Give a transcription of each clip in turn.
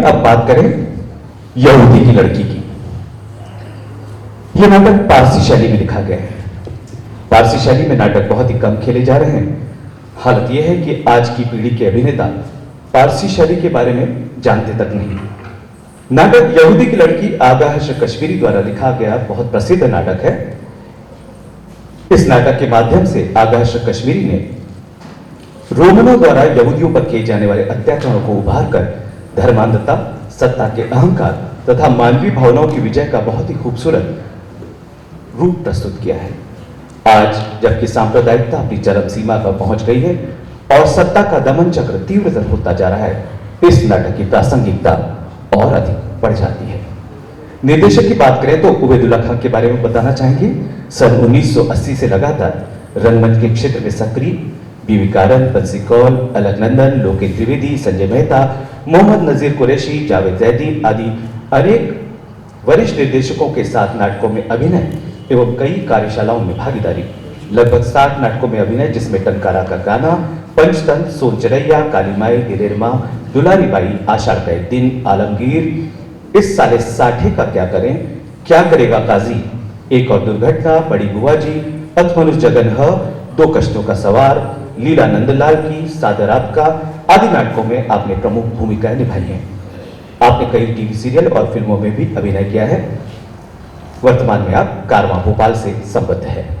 अब बात करें यहूदी की लड़की की। यह नाटक पारसी शैली में लिखा गया है। पारसी शैली में नाटक बहुत ही कम खेले जा रहे हैं। हालत यह है कि आज की पीढ़ी के अभिनेता पारसी शैली के बारे में जानते तक नहीं। नाटक यहूदी की लड़की आगा हर्ष कश्मीरी द्वारा लिखा गया बहुत प्रसिद्ध नाटक है। इस नाटक के माध्यम से आगा हर्ष कश्मीरी ने रोमनों द्वारा यहूदियों पर किए जाने वाले अत्याचारों को उभार कर धर्मांधता, सत्ता के अहंकार तथा मानवीय भावनाओं की विजय का बहुत ही खूबसूरत रूप प्रस्तुत किया है। आज जबकि सांप्रदायिकता अपनी चरम सीमा पर पहुंच गई है और सत्ता का दमन चक्र तीव्रतर होता जा रहा है, इस नाटक की प्रासंगिकता और अधिक बढ़ जाती है। निर्देशक की बात करें तो उबैदुल्ला खान के बारे में बताना चाहेंगे। सन 1980 से लगातार रंगमंच के क्षेत्र में सक्रिय बीवी कारन, बंसी कौल, अलकनंदन, लोकेश त्रिवेदी, संजय मेहता, मोहम्मद नजीर कुरैशी, जावेद जैदी आदि अनेक वरिष्ठ निर्देशकों के साथ नाटकों में अभिनय एवं कई कार्यशालाओं में भागीदारी। लगभग 60 नाटकों में अभिनय, जिसमें टंकारा का गाना, पंचतंत्र, सोनचरैया, काली माई, दिलेर मां, दुलारी बाई, आषाढ़ का एक दिन, आलमगीर, इस साले साठे का क्या करें, क्या करेगा काजी, एक और दुर्घटना, बड़ी बुआ जी, पथ मनुष्य जगन ह, दो कष्टों का सवार, लीला नंदलाल की, सादर आपका आदि नाटकों में आपने प्रमुख भूमिकाएं निभाई हैं। आपने कई टीवी सीरियल और फिल्मों में भी अभिनय किया है। वर्तमान में आप कारवां भोपाल से संबद्ध है।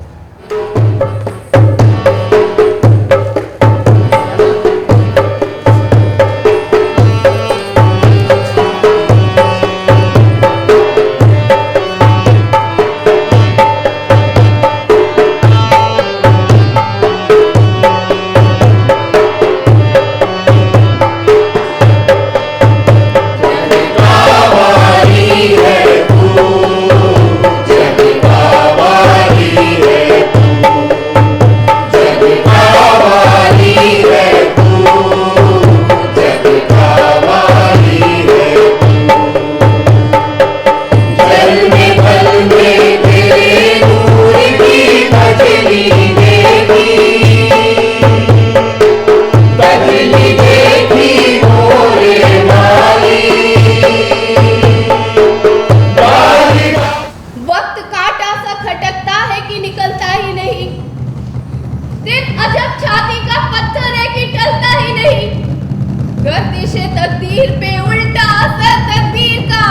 तकदीर पे उल्टा असर तकदीर का,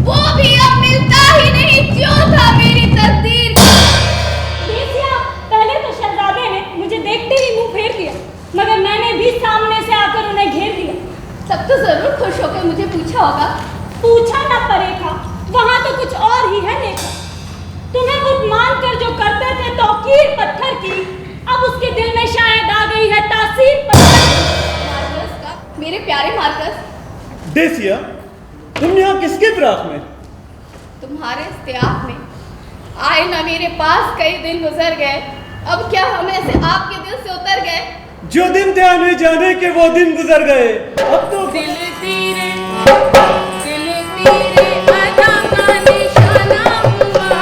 वो भी अब मिलता ही नहीं जो था मेरी तकदीर का। देखिए, पहले तो शहजादे ने मुझे देखते ही मुंह फेर दिया, मगर मैंने भी सामने से आकर उन्हें घेर दिया। सब तो जरूर खुश होकर मुझे पूछा होगा। पूछा ना पड़ेगा, वहां तो कुछ और ही है लेखा। तुम्हें बुत मानकर जो करते थे तौकीर पत्थर की, अब उसके दिल में शायद आ गई है तासीर पत्थर की। मेरे प्यारे मार्कस। डेसिया, तुम यहाँ किसके फिराक में? तुम्हारे इस्तियाक में। आए ना मेरे पास कई दिन गुजर गए, अब क्या हम ऐसे आपके दिल से उतर गए? जो दिन थे आने जाने के वो दिन गुजर गए, अब तो दिल तेरे अदा का निशाना हुआ।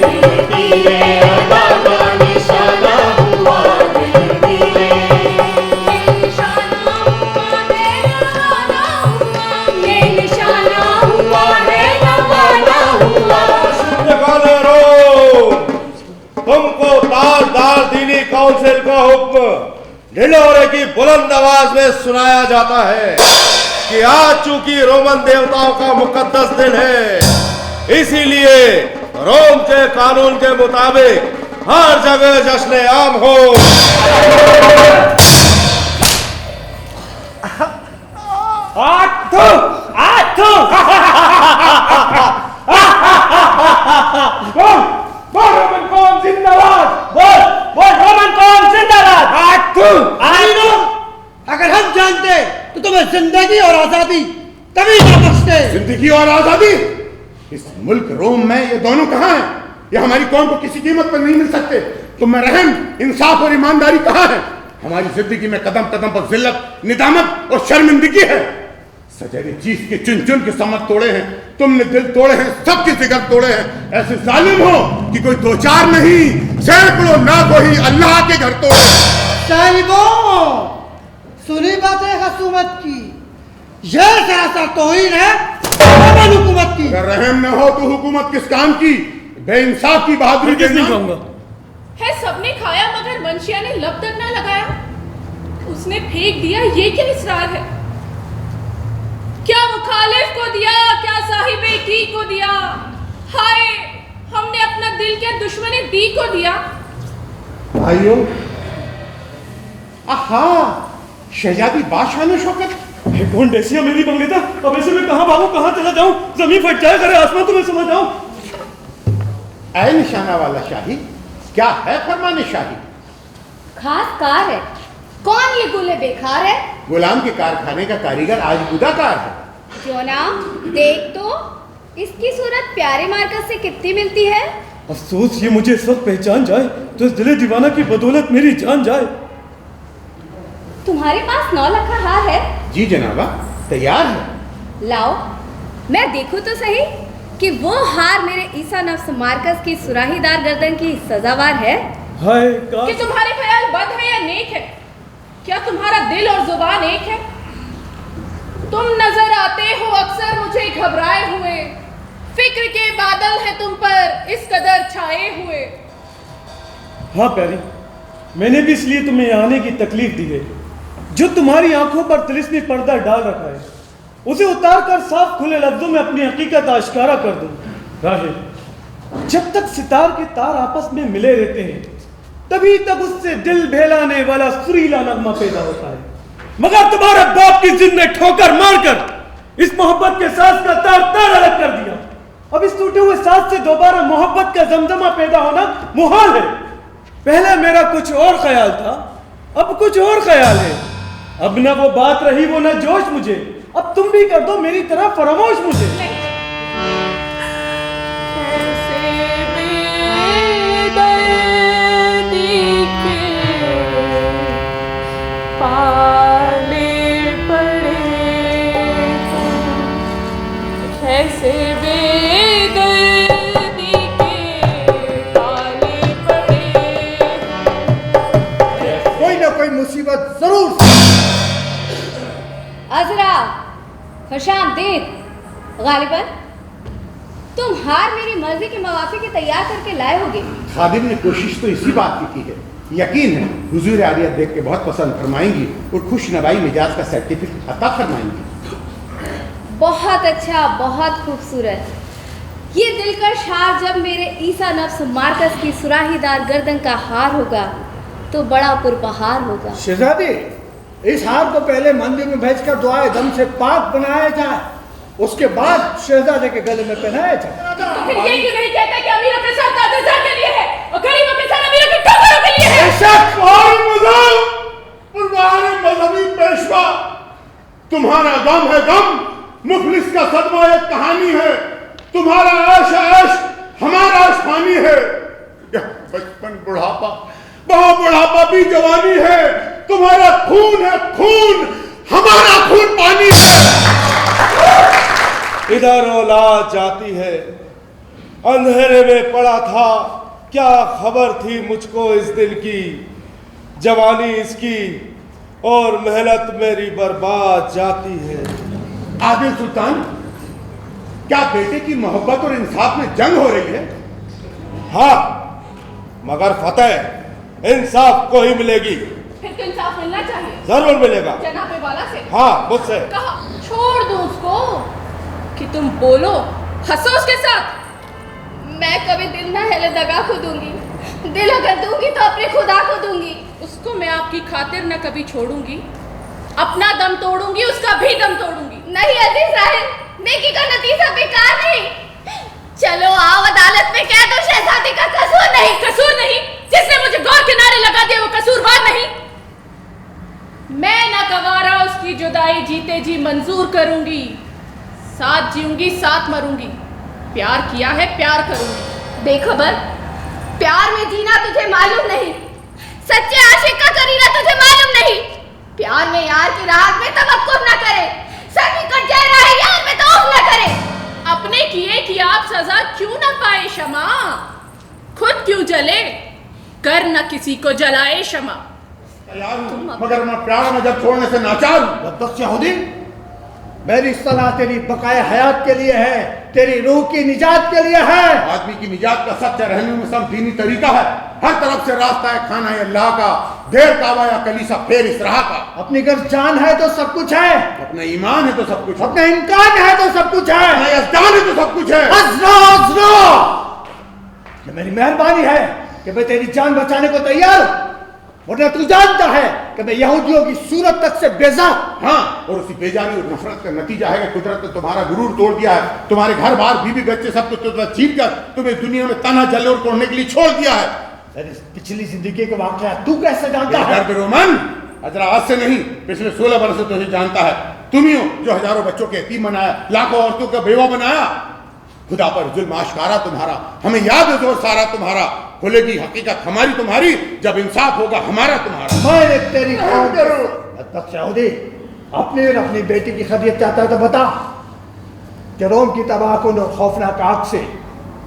दिल तेरे अदा का निशाना हुआ। तुमको ताजदार दीनी काउंसिल का हुक्म ढिंढोरे की बुलंद आवाज में सुनाया जाता है कि आज चूंकि रोमन देवताओं का मुकद्दस दिन है, इसीलिए रोम के कानून के मुताबिक हर जगह जश्न आम हो। बोल रोमन कौन जिंदाबाद, बोल रोमन कौन जिंदाबाद। अगर हम जानते तो तुम्हें जिंदगी और आजादी कभी ना बख्शते। जिंदगी और आजादी? इस मुल्क रोम में ये दोनों कहाँ हैं? ये हमारी कौम को किसी कीमत पर नहीं मिल सकते। तुम में रहम, इंसाफ और ईमानदारी कहाँ है? हमारी जिंदगी में कदम कदम पर जिल्लत, निदामत और शर्मिंदगी है। सजैरी चीज के चुन चुन के समझ तोड़े हैं, तुमने दिल तोड़े हैं, सबके जिगर तोड़े हैं। ऐसे जालिम हो कि कोई दो चार नहीं, सैकड़ों ना कोई अल्लाह के घर तोड़े। सुनी बातें खसूमत की, यह सरासर तौहीन है रोमन हुकूमत की। अगर रहम न हो तो हुकूमत किस काम की? बेइंसाफ की बहादुरी किस नहीं कहना। कहूंगा। है सबने खाया मगर मंशिया ने लब तक ना लगाया। उसने फेंक दिया, ये क्या इसरार है? क्या मुखालिफ को दिया, क्या साहिबे की को दिया? हाय, हमने अपना दिल क्या दुश्मने दी को दिया? भाइयों, आहा, शहजादी बादशाह शौकत। कौन डेसिया मेरी बंगलेता, अब ऐसे में कहां भागूं, कहां चला जाऊं? जमीन फट जाए करे आसमान, तो मैं समझ जाऊं। ऐ निशाना वाला शाही, क्या है फरमाने शाही? खास कार है। कौन ये गुले बेकार है? गुलाम के कारखाने का कारीगर आज बुदाकार है। क्यों ना देख तो, इसकी सूरत प्यारे मार्केट से कितनी मिलती है? अफसोस ये मुझे इस वक्त पहचान जाए तो इस दिले दीवाना की बदौलत मेरी जान जाए। तुम्हारे पास 9 लाख का हार है? जी जनाबा, तैयार है। लाओ, मैं देखूं तो सही कि वो हार मेरे ईसा नफ्स मार्कस की सुराहीदार गर्दन की सजावार है। हाय कि तुम्हारे ख्याल बद है या नेक है? क्या तुम्हारा दिल और जुबान एक है? तुम नजर आते हो अक्सर मुझे घबराए हुए, फिक्र के बादल हैं तुम पर इस कदर छाए हुए। हाँ प्यारी, मैंने भी इसलिए तुम्हें यहाँ आने की तकलीफ दी है। जो तुम्हारी आंखों पर तिलिस्मी पर्दा डाल रखा है, उसे उतार कर साफ खुले लफ्जों में अपनी हकीकत आश्कारा कर दूं। राहिल, जब तक सितार के तार आपस में मिले रहते हैं, तभी तक उससे दिल बहलाने वाला सुरीला नगमा पैदा होता है। मगर तुम्हारे बाप की जिद ने ठोकर मारकर इस मोहब्बत के सांस का तार अलग कर दिया। अब इस टूटे हुए सांस से दोबारा मोहब्बत का जमजमा पैदा होना मुहाल है। पहले मेरा कुछ और ख्याल था, अब कुछ और ख्याल है। अब ना वो बात रही, वो ना जोश मुझे। अब तुम भी कर दो मेरी तरह फरामोश मुझे। मुसीबत जरूर। अजरा, खुशामदीद। गालिबन, तुम हार मेरी मर्जी के मवाफी के तैयार करके लाए होगे। खादिम ने कोशिश तो इसी बात की है। यकीन है हुजूर आलिया देख के बहुत पसंद फरमाएंगी और खुश नवाई मिजाज का सर्टिफिकेट अता फरमाएंगी। बहुत अच्छा, बहुत खूबसूरत। ये दिलकश हार जब मेरे ईसा नफ्स मार्कस की सुराहीदार गर्दन का हार होगा तो बड़ा पुरबहार होगा। शहजादी, इस हार को पहले मंदिर में भेजकर दुआए दम से पाक बनाया जाए, उसके बाद शहजादे के गले में पहनाया जाए। तो फिर ये क्यों नहीं कहता कि अमीरों के साथ ताज़ा के लिए है और गरीबों के साथ अमीरों के ठोकरों के लिए है? बेशक और मजहबी पेशवा, तुम्हारा गम है गम, मुफलिस का सदमा एक कहानी है। तुम्हारा ऐश ऐश, हमारा आसमानी है। बचपन बुढ़ापा, बहुत बुढ़ापा भी जवानी है। तुम्हारा खून है खून, हमारा खून पानी है। इधर औलाद जाती है, अंधेरे में पड़ा था, क्या खबर थी मुझको इस दिल की। जवानी इसकी और मेहनत मेरी बर्बाद जाती है। आदिल सुल्तान, क्या बेटे की मोहब्बत और इंसाफ में जंग हो रही है? हाँ, मगर फतेह इंसाफ को ही मिलेगी। फिर तो इंसाफ मिलना चाहिए। जरूर मिलेगा जनाबे वाला से। हाँ, मुझसे। कहा छोड़ दो उसको कि तुम बोलो, हंसो उसके साथ। मैं कभी दिल ना हिले दगा को दूंगी, दिल अगर दूंगी तो अपने खुदा को दूंगी। उसको मैं आपकी खातिर न कभी छोड़ूंगी, अपना दम तोड़ूंगी, उसका भी दम तोड़ूंगी। नहीं अजीज साहिल, नेकी का नतीजा बेकार नहीं। चलो आओ अदालत में कह दो शहजादी का कसूर नहीं। कसूर नहीं? जिसने मुझे गौर किनारे लगा दिया वो कसूरवार नहीं। मैं न गवारा उसकी जुदाई जीते जी मंजूर करूंगी। साथ जीऊंगी साथ मरूंगी, प्यार किया है प्यार करूंगी। बेखबर, प्यार में जीना तुझे मालूम नहीं, सच्चे आशिक का करीना तुझे मालूम नहीं। प्यार में यार की राह में तवक्कुफ न करे, सर भी कट जाए राह यार में तौफ न करे। अपने किए की आप सजा क्यों न पाए शमा, खुद क्यों जले, कर न किसी को जलाए शमा। तैयार हूं, मगर मैं प्यार में जब छोड़ने से नाचार हूं। बदबख्त यहूदी, मेरी सलाह तेरी बकाया हयात के लिए है, तेरी रूह की निजात के लिए है। आदमी की निजात का सच्चा रहने में सब दीनी तरीका है। हर तरफ से रास्ता है, खाना है अल्लाह का, देर काबा या कलीसा फेर इस राह का। अपनी अगर जान है तो सब कुछ है, अपना ईमान है तो सब कुछ है, अपना इम्कान है तो सब कुछ है, अपना यज़दान है तो सब कुछ है। हज़रो हज़रो, ये मेरी मेहरबानी है कि मैं तेरी जान बचाने को तैयार हूं, वरना तू जानता है कि मैं यहूदियों की सूरत तक से बेजार। हाँ, और उसी बेजारी और नफरत का नतीजा है कि कुदरत ने तुम्हारा गुरूर तोड़ दिया है, तुम्हारे घर बार बीवी बच्चे सब कुछ छीन कर तुम्हें दुनिया में तना जले और तोड़ने के लिए छोड़ दिया है। पिछली जिंदगी के वाकया तू कैसे जानता है? रोमन अजरा आज से नहीं, पिछले 16 वर्ष से तुझे जानता है। तुम ही हो जो हजारों बच्चों के यतीम बनाया, लाखों औरतों का बेवा बनाया। खुदा पर जुल्म आश्कारा तुम्हारा, हमें याद है जोर सारा तुम्हारा। खुलेगी हकीकत हमारी तुम्हारी, जब इंसाफ होगा हमारा तुम्हारा। मैंने तेरी यहूदी अपनी और अपनी बेटी की खैरियत चाहता है तो बता कि रोम की तबाहकुन और खौफनाक आग से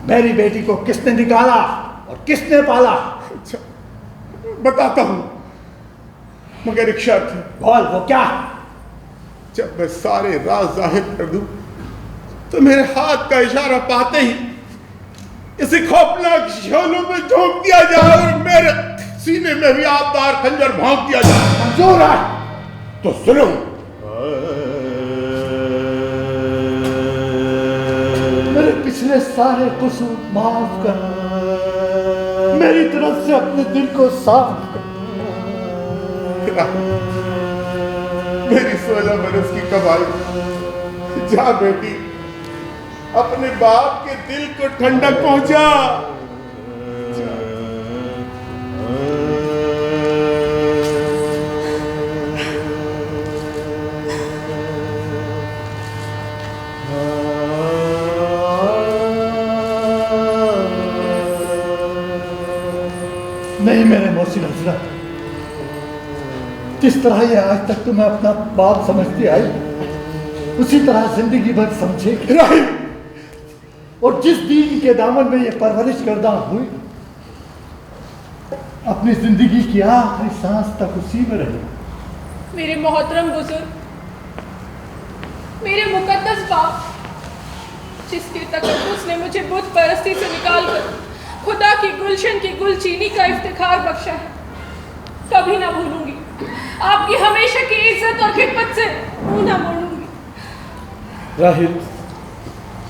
मेरी बेटी को किसने निकाला और किसने पाला? अच्छा, बताता हूं, मगर एक शर्त है। बोल, वो क्या? जब मैं सारे राज जाहिर कर दूं तो मेरे हाथ का इशारा पाते ही इसे खौफनाक शोलों में झोंक दिया जाए और मेरे सीने में भी आपदार खंजर भोंक दिया जाए। मंजूर है तो सुनो, मेरे पिछले सारे कसूर माफ कर, मेरी तरफ से अपने दिल को साफ कर। मेरी 16 बरस की कमाई, जा बेटी अपने बाप के दिल को ठंडक पहुंचा। नहीं मेरे मोहसिन हजरत, जिस तरह ये आज तक तुम्हें अपना बाप समझती आई, उसी तरह जिंदगी भर समझेगी। और जिस दीन के दामन में ये परवरिश करदा हुई, अपनी जिंदगी की आखिरी सांस तक उसी में रहे। मेरे मोहतरम बुजुर्ग, मेरे मुकद्दस बाप, जिसके तकद्दुस ने मुझे बुत परस्ती से निकालकर खुदा की गुलशन की गुलचीनी का इफ्तिखार बख्शा है, कभी ना भूलूंगी। आपकी हमेशा की इज्जत और खिदमत से मुंह ना मोड़ूंगी। राहिल,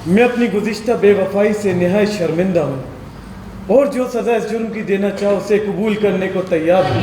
मैं अपनी गुज़िश्ता बेवफाई से निहायत शर्मिंदा हूँ और जो सज़ा इस जुर्म की देना चाहो उसे कबूल करने को तैयार हूँ।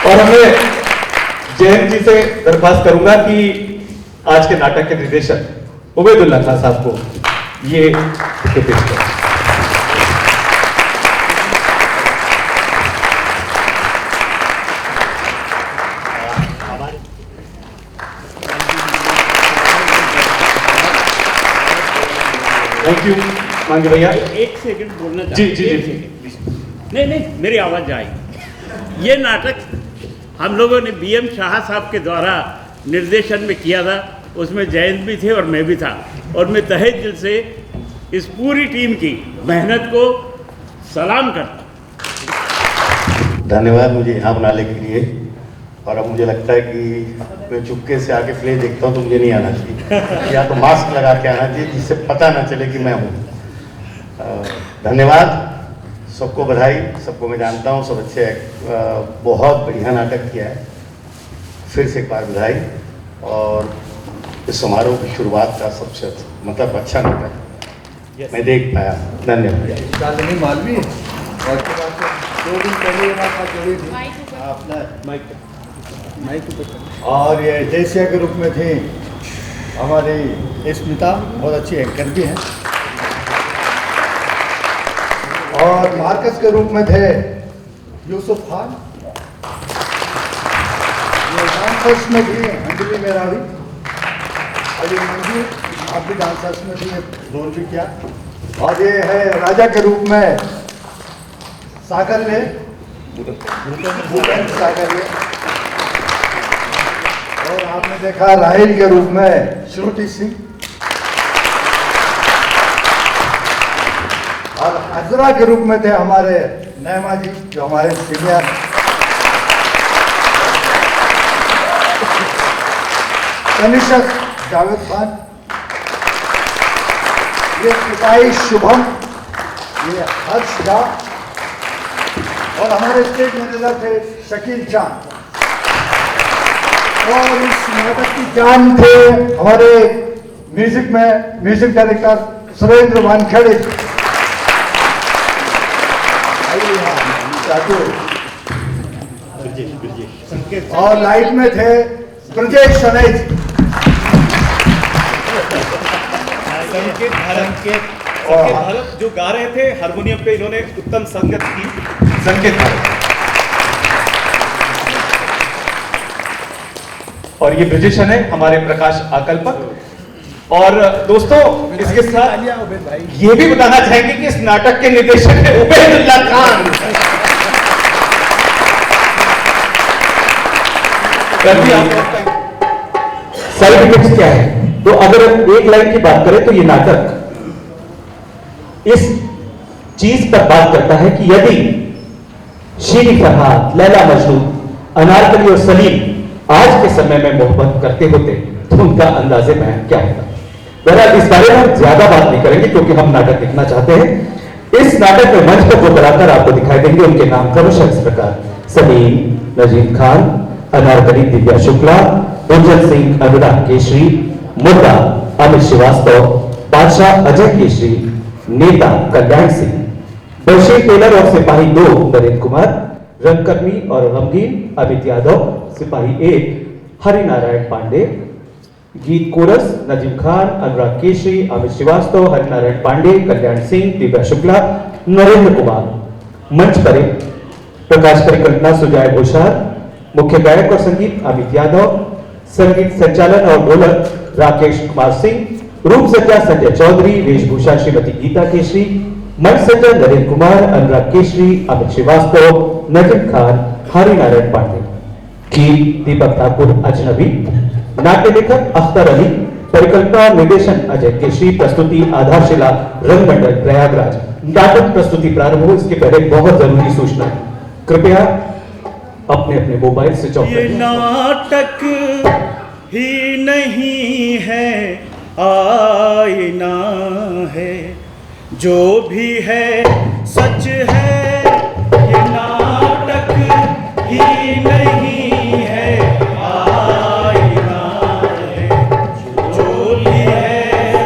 और मैं जयंत जी से दरख्वास्त करूंगा कि आज के नाटक के निर्देशक उबैदुल्ला खान साहब को ये पेश करें। थैंक यू मांगे भैया। एक सेकंड बोलना जी जी जी। नहीं, मेरी आवाज़ आएगी। ये नाटक हम लोगों ने बीएम शाह साहब के द्वारा निर्देशन में किया था, उसमें जयंत भी थे और मैं भी था, और मैं तहे दिल से इस पूरी टीम की मेहनत को सलाम करता हूँ। धन्यवाद मुझे यहाँ बुलाने के लिए। और अब मुझे लगता है कि मैं चुपके से आके प्ले देखता हूँ तो मुझे नहीं आना चाहिए, या तो मास्क लगा के आना चाहिए जिससे पता ना चले कि मैं हूँ। धन्यवाद, सबको बधाई, सबको मैं जानता हूँ, सब अच्छे बहुत बढ़िया नाटक किया है। फिर से एक बार बधाई। और इस समारोह की शुरुआत का सबसे मतलब अच्छा नाटक मैं देख पाया। धन्यवाद। चांदनी मालवी और 2 दिन पहले ये बात जुड़ी थी अपना और ये देसिया के रूप में थे हमारी स्मिता, बहुत अच्छी एंकर भी हैं, और मार्कस के रूप में थे यूसुफ खान, डांसर्स में भी अंजलि मेरावी, अली मंजू, आप भी डांसर्स में भी रोल भी किया। और ये है राजा के रूप में सागर ने, भूपेंद्र सागर ने। और आपने देखा राहिल के रूप में श्रुति सिंह, और अजरा के रूप में थे हमारे नैमा जी, जो हमारे सीनियर। कनिष्क जावेद खान, ये सिपाही शुभम, ये हर्ष झा, और हमारे स्टेज मैनेजर थे शकील चांद। और इस नाटक की जान थे हमारे म्यूजिक डायरेक्टर सुरेंद्र वानखेड़े। और लाइट में थे ब्रजेश सनई जी। संकेत भारत जो गा रहे थे हारमोनियम पे, इन्होंने उत्तम संगत की। संकेत भारत। और ये ब्रिजेश है हमारे प्रकाश आकल्पक। और दोस्तों इसके साथ ये भी बताना चाहेंगे कि इस नाटक के निर्देशक है उबैदुल्ला खान। सर्टिफिकेट्स क्या है? तो अगर एक लाइन की बात करें तो ये नाटक इस चीज पर बात करता है कि यदि शीरी फरहाद, लैला मजनू, अनारकली और सलीम आज के समय में मोहब्बत करते होते तो उनका अंदाजे बयान क्या होता। बहरहाल इस बारे में हम ज्यादा बात नहीं करेंगे क्योंकि हम नाटक देखना चाहते हैं। इस नाटक में मंच पर जो कलाकार आपको दिखाई देंगे उनके नाम क्रमशः इस प्रकार: सलीम, नजीम खान, अनारकली दिव्या शुक्ला, गुंजन सिंह, अनुराग केशरी, मुद्दा अमित श्रीवास्तव, बादशाह अजय केशरी, नेता कल्याण सिंह, बशीर टेलर और सिपाही 2 नरेंद्र कुमार, रंगकर्मी और गमगीन अमित यादव, सिपाही 1 हरिनारायण पांडे, गीत कोरस नजीम खान, अनुराग केशरी, अमित श्रीवास्तव, हरिनारायण पांडे, कल्याण सिंह, दिव्या शुक्ला, नरेंद्र कुमार। मंच पर प्रकाश परिकल्पना सुजय घोषाल, मुख्य गायक और संगीत अमित यादव, संगीत संचालन और ढोलक राकेश कुमार सिंह, रूप सज्जा संजय चौधरी, वेशभूषा श्रीमती गीता केशरी, मंच सज्जा नरेंद्र कुमार, अनुराग केशरी, अमित श्रीवास्तव, नजीम खान, हरिनारायण पांडे, गीत दीपक ठाकुर अजनबी, नाट्य लेखक अख्तर अली, परिकल्पना और निर्देशन अजय केशरी, प्रस्तुति आधारशिला रंगमंडल प्रयागराज। नाटक प्रस्तुति प्रारंभ हो इसके पहले बहुत जरूरी सूचना, कृपया अपने अपने मोबाइल स्विच ऑफ ये नाटक ही नहीं है, आईना है, जो भी है सच है। ये नाटक ही नहीं है, आईना है, जो भी है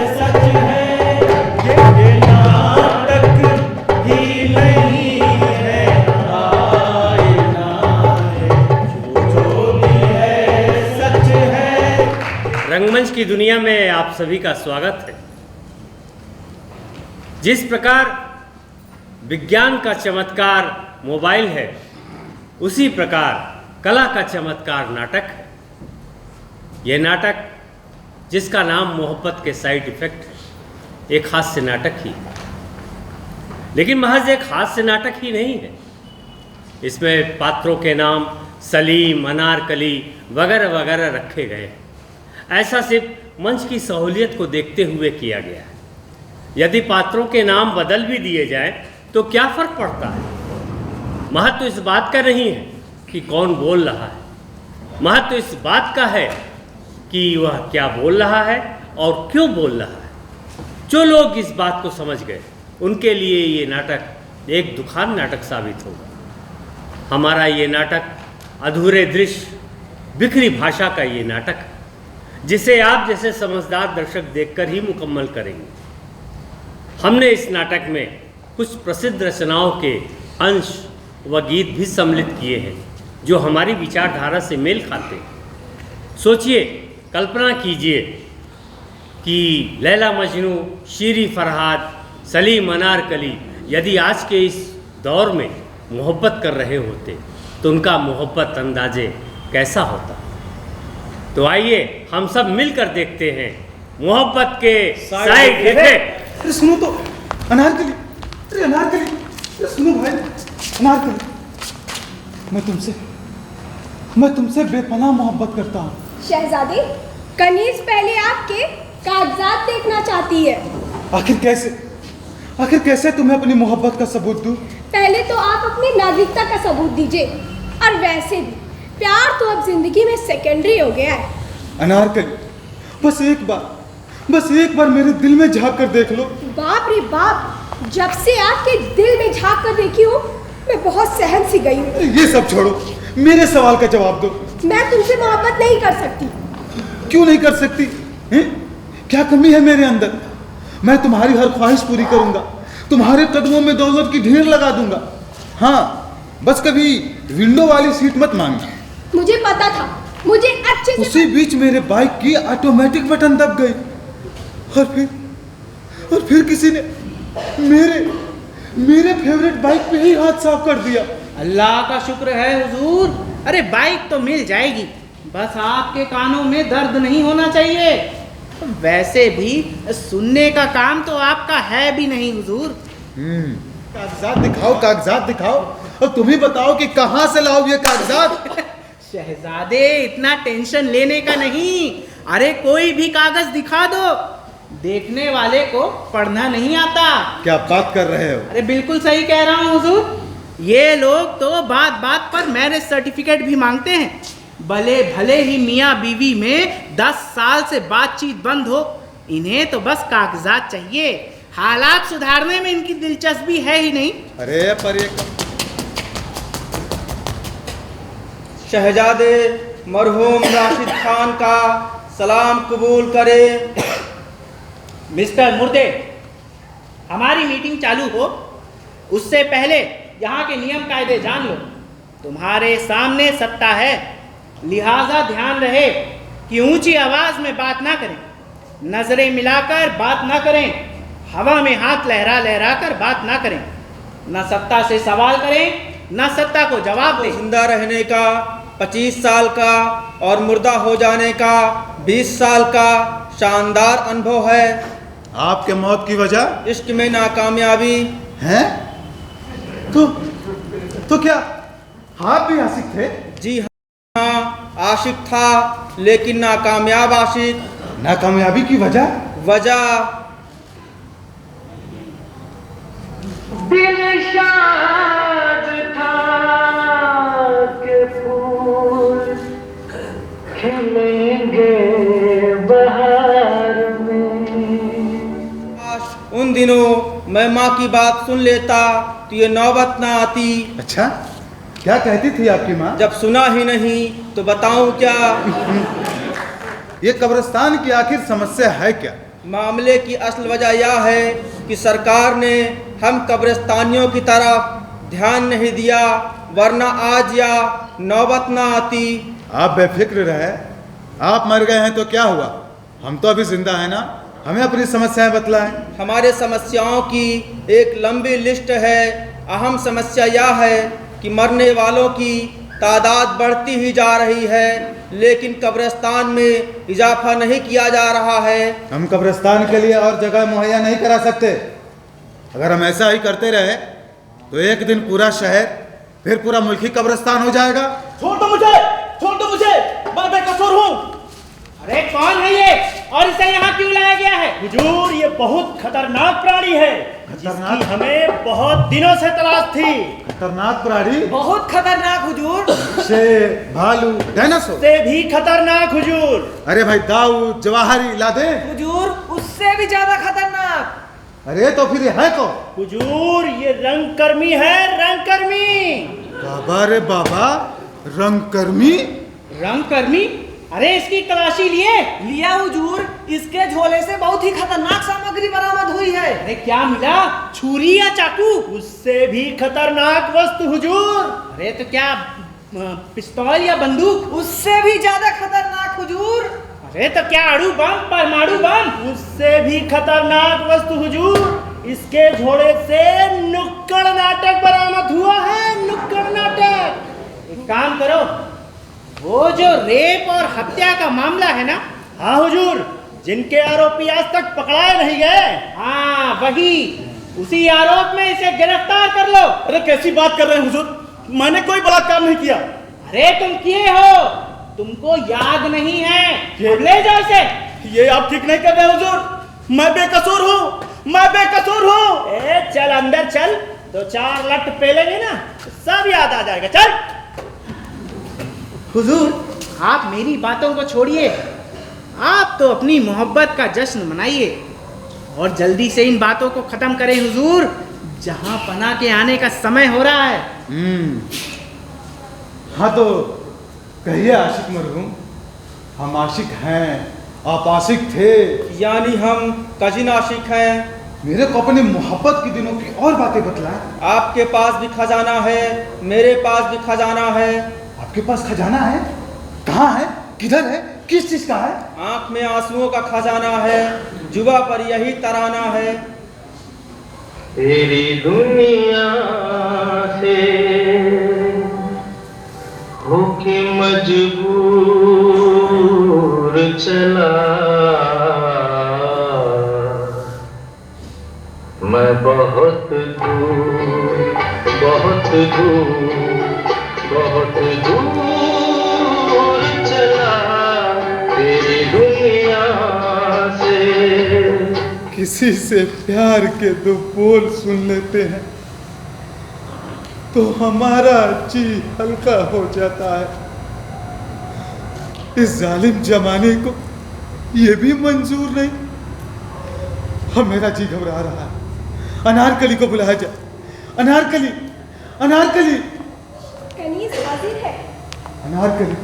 सच है। ये नाटक ही नहीं है, आईना है, जो भी है सच है। रंगमंच की दुनिया में आप सभी का स्वागत है। जिस प्रकार विज्ञान का चमत्कार मोबाइल है, उसी प्रकार कला का चमत्कार नाटक है। यह नाटक जिसका नाम मोहब्बत के साइड इफेक्ट है, एक हास्य नाटक ही है। लेकिन महज एक हास्य नाटक ही नहीं है, इसमें पात्रों के नाम सलीम, अनारकली वगैरह वगैरह रखे गए हैं। ऐसा सिर्फ मंच की सहूलियत को देखते हुए किया गया है। यदि पात्रों के नाम बदल भी दिए जाएं तो क्या फर्क पड़ता है? महत्व इस बात का नहीं है कि कौन बोल रहा है, महत्व इस बात का है कि वह क्या बोल रहा है और क्यों बोल रहा है। जो लोग इस बात को समझ गए उनके लिए ये नाटक एक दुखान नाटक साबित होगा। हमारा ये नाटक अधूरे दृश्य, बिखरी भाषा का ये नाटक है, जिसे आप जैसे समझदार दर्शक देखकर ही मुकम्मल करेंगे। हमने इस नाटक में कुछ प्रसिद्ध रचनाओं के अंश व गीत भी सम्मिलित किए हैं जो हमारी विचारधारा से मेल खाते हैं। सोचिए, कल्पना कीजिए कि लैला मजनू, शीरी फरहाद, सलीम, अनारकली यदि आज के इस दौर में मोहब्बत कर रहे होते तो उनका मोहब्बत अंदाजे कैसा होता। तो आइए हम सब मिलकर देखते हैं मोहब्बत के साइड इफेक्ट। अरे सुनो तो, अनारकली, अरे अनारकली, अरे सुनो भाई, अनारकली, मैं तुमसे बेपनाह मोहब्बत करता हूँ। शहजादी, कनीज पहले आपके कागजात देखना चाहती है। आखिर कैसे तुम्हें अपनी मोहब्बत का सबूत दूं? पहले तो आप अपनी नागरिकता का सबूत दीजिए, और वैसे भी प्यार तो अब जिंदगी में सेकेंडरी हो गया है। अनारकली, बस एक बार मेरे दिल में झांक कर देख लो। बाप रे बाप, जब से आपके दिल में झांक कर देखी हूँ मैं बहुत सहम सी गई हूँ। ये सब छोड़ो, मेरे सवाल का जवाब दो। मैं तुमसे मोहब्बत नहीं कर सकती। क्यों नहीं कर सकती? क्या कमी है मेरे अंदर? मैं तुम्हारी हर ख्वाहिश पूरी करूंगा, तुम्हारे कदमों में दौलत की ढेर लगा दूंगा। हाँ, बस कभी विंडो वाली सीट मत मांगना। मुझे पता था, मुझे अच्छे से उसी बीच मेरे बाइक की ऑटोमेटिक बटन दब गई, और फिर किसी ने मेरे फेवरेट बाइक पे ही हाथ साफ कर दिया। अल्लाह का शुक्र है हुजूर। अरे बाइक तो मिल जाएगी, बस आपके कानों में दर्द नहीं होना चाहिए। वैसे भी सुनने का काम तो आपका है भी नहीं हुजूर। कागजात दिखाओ, और तुम ही बताओ कि कहाँ से लाओ ये कागजात। शहजादे, इतना टेंशन लेने का नहीं। अरे कोई भी कागज दिखा दो, देखने वाले को पढ़ना नहीं आता। क्या बात कर रहे हो? अरे बिल्कुल सही कह रहा हूँ हुजूर। ये लोग तो बात बात पर मैरिज सर्टिफिकेट भी मांगते हैं। भले ही मियाँ बीवी में 10 साल से बातचीत बंद हो, इन्हें तो बस कागजात चाहिए। हालात सुधारने में इनकी दिलचस्पी है ही नहीं। अरे पर ये शहजादे मरहूम राशिद खान का सलाम कबूल करें। मिस्टर मुर्दे, हमारी मीटिंग चालू हो उससे पहले यहाँ के नियम कायदे जान लो। तुम्हारे सामने सत्ता है, लिहाजा ध्यान रहे कि ऊंची आवाज में बात ना करें, नजरें मिलाकर बात ना करें, हवा में हाथ लहरा कर बात ना करें, न सत्ता से सवाल करें न सत्ता को जवाब दें। जिंदा रहने का 25 साल का और मुर्दा हो जाने का 20 साल का शानदार अनुभव है। आपके मौत की वजह? इश्क में नाकामयाबी है। तो क्या आप भी आशिक थे? जी हाँ, आशिक था, लेकिन नाकामयाब आशिक। नाकामयाबी की वजह? दिल शाद था के फूल खिलेंगे बहार में। उन दिनों मैं माँ की बात सुन लेता तो ये नौबत ना आती। अच्छा, क्या कहती थी आपकी माँ? जब सुना ही नहीं तो बताऊं क्या। ये कब्रिस्तान की आखिर समस्या है क्या? मामले की असल वजह यह है कि सरकार ने हम कब्रिस्तानियों की तरफ ध्यान नहीं दिया, वरना आज या नौबत ना आती। आप बेफिक्र रहे, आप मर गए हैं तो क्या हुआ, हम तो अभी जिंदा है ना। हमें अपनी समस्याएं बतलाएं। हमारे समस्याओं की एक लंबी लिस्ट है। अहम समस्या यह है कि मरने वालों की तादाद बढ़ती ही जा रही है, लेकिन कब्रिस्तान में इजाफा नहीं किया जा रहा है। हम कब्रिस्तान के लिए और जगह मुहैया नहीं करा सकते। अगर हम ऐसा ही करते रहे तो एक दिन पूरा शहर, फिर पूरा मुल्क ही कब्रिस्तान हो जाएगा। छोड़ दो मुझे, मैं बेकसूर हूँ। अरे कौन है ये और इसे यहाँ क्यों लाया गया है? हुजूर, ये बहुत खतरनाक प्राणी है, जिसकी हमें बहुत दिनों से तलाश थी। खतरनाक प्राणी? बहुत खतरनाक हुजूर। शेर, भालू, डायनासोर से भी खतरनाक हुजूर। अरे भाई, दाऊद, जवाहरी ला दे। हुजूर, उससे भी ज्यादा खतरनाक। अरे तो फिर है तो? हुजूर, ये रंगकर्मी है, रंगकर्मी। बाबा रे बाबा, रंगकर्मी? अरे इसकी तलाशी लिया हुजूर, इसके झोले से बहुत ही खतरनाक सामग्री बरामद हुई है। अरे क्या मिला, छुरी या चाकू? उससे भी खतरनाक वस्तु हुजूर। अरे तो क्या पिस्तौल या बंदूक? उससे भी ज्यादा खतरनाक हुजूर। अरे तो क्या अणु बम, परमाणु बम? उससे भी खतरनाक वस्तु हुजूर। इसके झोले से नुक्कड़ नाटक बरामद हुआ है, नुक्कड़ नाटक। एक काम करो, वो जो रेप और हत्या का मामला है ना? हाँ हुजूर, जिनके आरोपी आज तक पकड़ाए नहीं गए। हाँ वही, उसी आरोप में इसे गिरफ्तार कर लो। अरे कैसी बात कर रहे हैं हुजूर, मैंने कोई बलात्कार नहीं किया। अरे तुम किए हो, तुमको याद नहीं है। ले जाओ इसे। ये आप ठीक नहीं कर रहे हुजूर, मैं बेकसूर हूँ, मैं बेकसूर हूँ। ए चल अंदर चल, 2-4 लट पेलेंगे ना तो सब याद आ जाएगा। चल। हुजूर, आप मेरी बातों को छोड़िए, आप तो अपनी मोहब्बत का जश्न मनाइए और जल्दी से इन बातों को खत्म करें हुजूर, जहां पना के आने का समय हो रहा है। हाँ तो कहिए आशिक मरहूम, हम आशिक हैं, आप आशिक थे। यानी हम कजिन आशिक हैं। मेरे को अपनी मोहब्बत के दिनों की और बातें बतलाएं। आपके पास भी खजाना है, मेरे पास भी खजाना है। आपके पास खजाना है? कहाँ है, किधर है, किस चीज का है? आंख में आंसुओं का खजाना है, जुबा पर यही तराना है। तेरी दुनिया से होके मजबूर चला मैं, बहुत दूर बहुत दूर बहुत दूर चला तेरी दुनिया से। किसी से प्यार के 2 बोल सुन लेते हैं तो हमारा जी हल्का हो जाता है। इस जालिम जमाने को ये भी मंजूर नहीं। अब मेरा जी घबरा रहा है। अनारकली को बुलाया जाए। अनारकली, अनारकली। कनीज हाजिर है। अनारकली,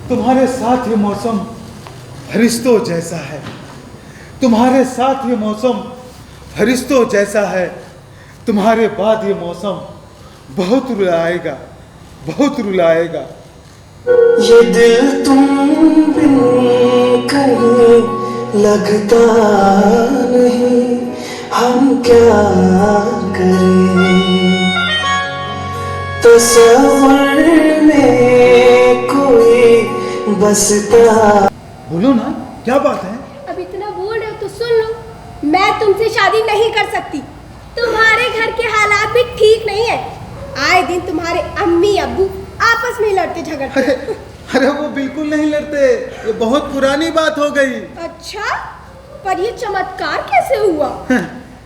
तुम्हारे साथ ये मौसम फरिश्तों जैसा है। तुम्हारे साथ ये मौसम फरिश्तों जैसा है। तुम्हारे बाद ये मौसम बहुत रुलाएगा, बहुत रुलाएगा। ये दिल तुम बिन कहीं लगता नहीं, हम क्या करें। तस्वीर में कोई बसता। बोलो ना, क्या बात है? अब इतना बोल रहे हो तो सुन लो। मैं तुमसे शादी नहीं कर सकती। तुम्हारे घर के हालात भी ठीक नहीं है। आए दिन तुम्हारे अम्मी अब्बू आपस में लड़ते झगड़ते। अरे वो बिल्कुल नहीं लड़ते, ये बहुत पुरानी बात हो गई। अच्छा, पर ये चमत्कार कैसे हुआ?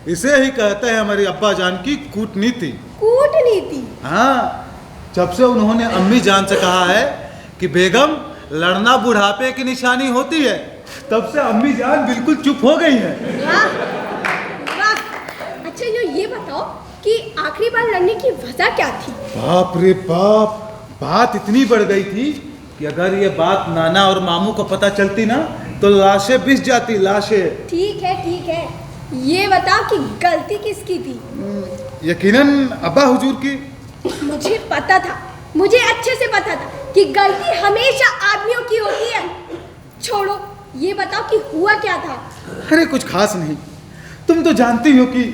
इसे ही कहते हैं हमारी अब्बा जान की कूटनीति। कूटनीति? हाँ, जब से उन्होंने अम्मी जान से कहा है कि बेगम लड़ना बुढ़ापे की निशानी होती है, तब से अम्मी जान बिल्कुल चुप हो गई है। अच्छा ये बताओ कि आखिरी बार लड़ने की वजह क्या थी? बाप रे बाप, बात इतनी बढ़ गई थी कि अगर ये बात नाना और मामू को पता चलती ना तो लाशें बिछ जाती, लाशें। ठीक है, ये बताओ कि गलती किसकी थी? यकीनन अब्बा हुजूर की। मुझे पता था, मुझे अच्छे से पता था कि गलती हमेशा आदमियों की होती है। छोड़ो, ये बताओ कि हुआ क्या था? अरे कुछ खास नहीं। तुम तो जानती हो कि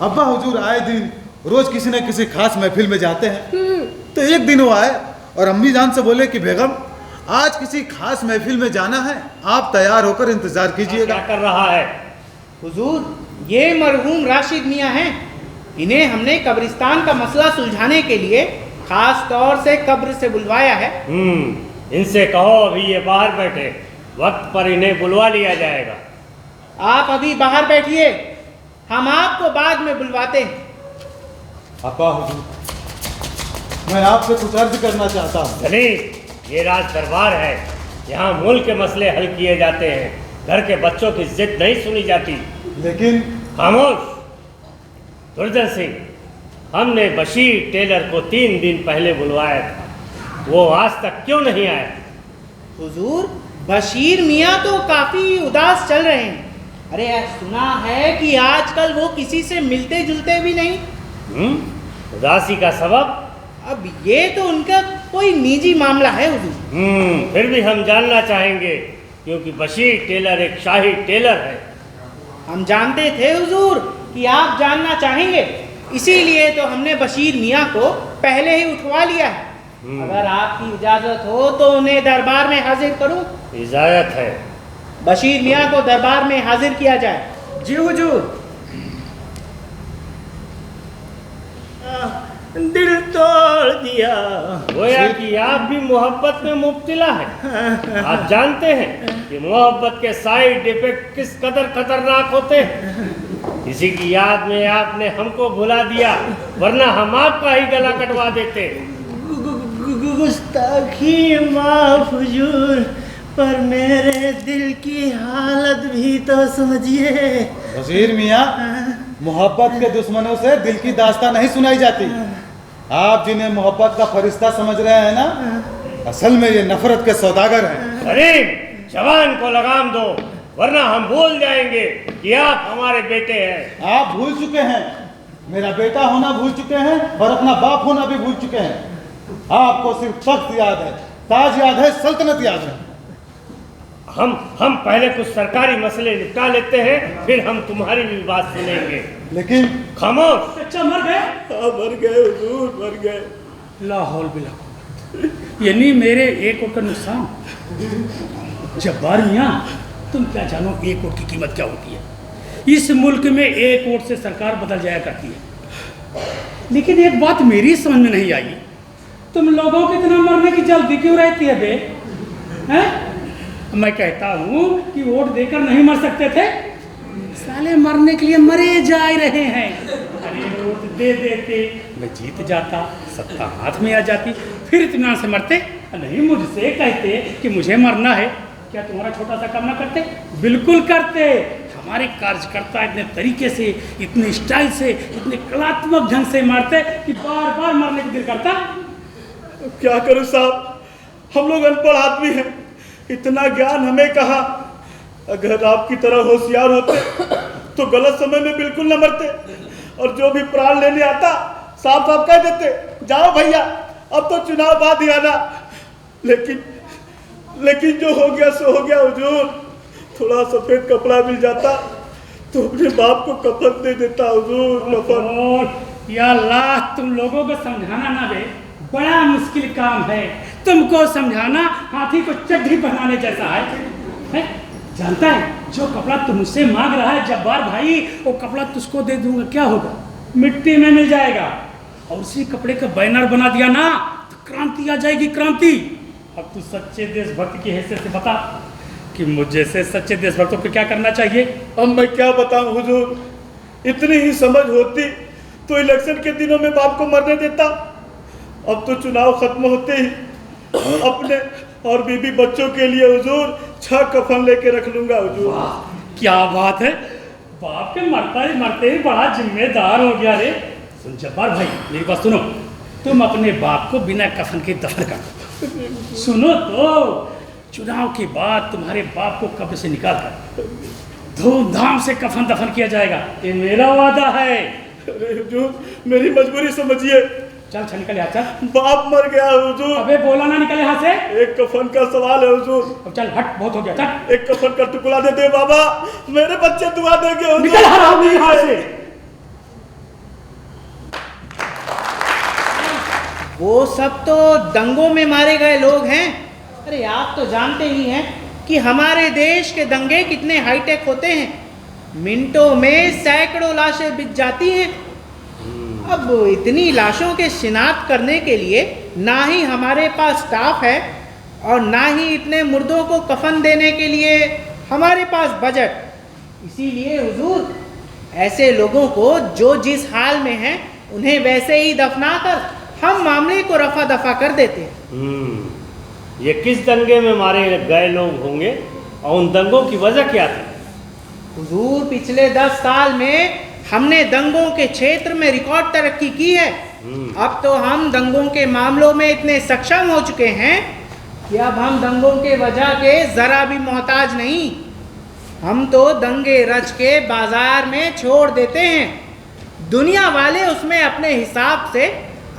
अब्बा हुजूर आए दिन रोज किसी न किसी खास महफिल में जाते हैं। तो एक दिन वो आए और अम्मी जान से बोले कि बेगम आज किसी खास महफिल में जाना है, आप तैयार होकर इंतजार कीजिएगा। क्या कर रहा है? हुजूर, ये मरहूम राशिद मियाँ हैं। इन्हें हमने कब्रिस्तान का मसला सुलझाने के लिए खास तौर से कब्र से बुलवाया है। इनसे कहो अभी ये बाहर बैठे, वक्त पर इन्हें बुलवा लिया जाएगा। आप अभी बाहर बैठिए, हम आपको बाद में बुलवाते हैं। अब्बा हुजूर, मैं आपसे कुछ अर्ज करना चाहता हूँ। चलिए, ये राज दरबार है, यहाँ मुल्क के मसले हल किए जाते हैं, घर के बच्चों की जिद नहीं सुनी जाती। लेकिन खामोश। दुर्जन सिंह, हमने बशीर टेलर को 3 दिन पहले बुलवाया था, वो आज तक क्यों नहीं आया? हुजूर, बशीर मियाँ तो काफी उदास चल रहे हैं। अरे सुना है कि आजकल वो किसी से मिलते जुलते भी नहीं। उदासी का सबब? अब ये तो उनका कोई निजी मामला है हुजूर। फिर भी हम जानना चाहेंगे, क्योंकि बशीर टेलर एक शाही टेलर है। हम जानते थे हुजूर कि आप जानना चाहेंगे, इसीलिए तो हमने बशीर मियाँ को पहले ही उठवा लिया है। अगर आपकी इजाजत हो तो उन्हें दरबार में हाजिर करूं। इजाजत है। बशीर मियाँ को दरबार में हाजिर किया जाए। जी हुजूर। दिल तोड़ दिया। गोया कि आप भी मोहब्बत में मुब्तला है। आप जानते हैं कि मोहब्बत के साइड इफेक्ट किस कदर खतरनाक होते हैं। किसी की याद में आपने हमको भुला दिया, वरना हम आपका ही गला कटवा देते। गुस्ताखी माफ हुजूर, पर मेरे दिल की हालत भी तो समझिए। वजीर मियाँ, मोहब्बत के दुश्मनों से दिल की दास्तां नहीं सुनाई जाती। आप जिन्हें मोहब्बत का फरिश्ता समझ रहे हैं ना, असल में ये नफरत के सौदागर हैं। करीम, जवान को लगाम दो, वरना हम भूल जाएंगे कि आप हमारे बेटे हैं। आप भूल चुके हैं, मेरा बेटा होना भूल चुके हैं और अपना बाप होना भी भूल चुके हैं। आपको सिर्फ तख्त याद है, ताज याद है, सल्तनत याद है। हम पहले कुछ सरकारी मसले निपटा लेते हैं, फिर हम तुम्हारी भी बात सुनेंगे। लेकिन खामोश। अच्छा मर गए? हाँ मर गए हुजूर, मर गए। लाहौल बिला, यानी मेरे 1 करोड़ का नुकसान। जब्बार मियाँ, तुम क्या जानो 1 करोड़ की कीमत क्या होती है। इस मुल्क में 1 करोड़ से सरकार बदल जाया करती है। लेकिन एक बात मेरी समझ में नहीं आई, तुम लोगों को इतना मरने की जल्दी क्यों रहती है बे? हैं? मैं कहता हूँ कि वोट देकर नहीं मर सकते थे, साले मरने के लिए मरे जा रहे हैं। अरे वोट दे देते, मैं जीत जाता, सत्ता हाथ में आ जाती, फिर इत्मीनान से मरते। नहीं मुझसे कहते कि मुझे मरना है, क्या तुम्हारा छोटा सा काम ना करते? बिल्कुल करते। हमारे कार्यकर्ता इतने तरीके से, इतने स्टाइल से, इतने कलात्मक ढंग से मारते कि बार बार मरने को दिल करता। क्या करूं साहब, हम लोग अनपढ़ आदमी हैं, इतना ज्ञान हमें कहा। अगर आपकी तरह होशियार होते तो गलत समय में बिल्कुल न मरते, और जो भी प्राण लेने आता साफ साफ कह देते, जाओ भैया अब तो चुनाव बाद ही आना। लेकिन जो हो गया सो हो गया हुजूर। थोड़ा सफेद कपड़ा मिल जाता तो अपने बाप को कफन दे देता हुजूर, कफन। या अल्लाह, तुम लोगों को समझाना ना बे बड़ा मुश्किल काम है। तुमको समझाना हाथी को चड्ढी पहनाने जैसा है? जानता है जो कपड़ा तुमसे मांग रहा है जब्बार भाई, वो कपड़ा तुझको दे दूंगा, क्या होगा? मिट्टी में मिल जाएगा। और उसी कपड़े का बैनर बना दिया ना तो क्रांति आ जाएगी, क्रांति। अब तू सच्चे देशभक्त की हैसियत से बता कि मुझे से सच्चे देशभक्तों को क्या करना चाहिए? अब मैं क्या बताऊं हुजूर, इतनी ही समझ होती तो इलेक्शन के दिनों में बाप को मरने देता। अब तो चुनाव खत्म होते ही अपने और बीबी बच्चों के लिए हुजूर 6 कफन लेके रख लूंगा हुजूर। क्या बात है, बाप के मरते ही बड़ा जिम्मेदार हो गया रे। सुन जब्बार भाई, मेरी बात सुनो, तुम अपने बाप को बिना कफन के दफन कर। सुनो तो, चुनाव के बाद तुम्हारे बाप को कब्र से निकाल कर धूमधाम से कफन दफन किया जाएगा, ये मेरा वादा है। अरे हुजूर, मेरी मजबूरी समझिए। चल चल निकल यहाँ, चल। बाप मर गया हुजूर। अबे बोला ना, निकल यहाँ से। एक कफन का सवाल है हुजूर। अब चल हट, बहुत हो गया, चल। एक कफन का टुकड़ा दे दे बाबा, मेरे बच्चे दुआ देंगे हुजूर। निकल हराम यहाँ से। वो सब तो दंगों में मारे गए लोग हैं। अरे आप तो जानते ही हैं कि हमारे देश के दंगे कितने हाईटेक होते हैं। मिनटों में सैकड़ों लाशें बिक जाती हैं। अब इतनी लाशों के शिनाख्त करने के लिए ना ही हमारे पास स्टाफ है और ना ही इतने मुर्दों को कफन देने के लिए हमारे पास बजट। इसीलिए हुजूर, ऐसे लोगों को जो जिस हाल में हैं उन्हें वैसे ही दफना कर हम मामले को रफा दफा कर देते हैं। ये किस दंगे में मारे गए लोग होंगे और उन दंगों की वजह क्या थी? हुजूर, पिछले 10 साल में हमने दंगों के क्षेत्र में रिकॉर्ड तरक्की की है। अब तो हम दंगों के मामलों में इतने सक्षम हो चुके हैं कि अब हम दंगों के वजह के जरा भी मोहताज नहीं। हम तो दंगे रच के बाजार में छोड़ देते हैं। दुनिया वाले उसमें अपने हिसाब से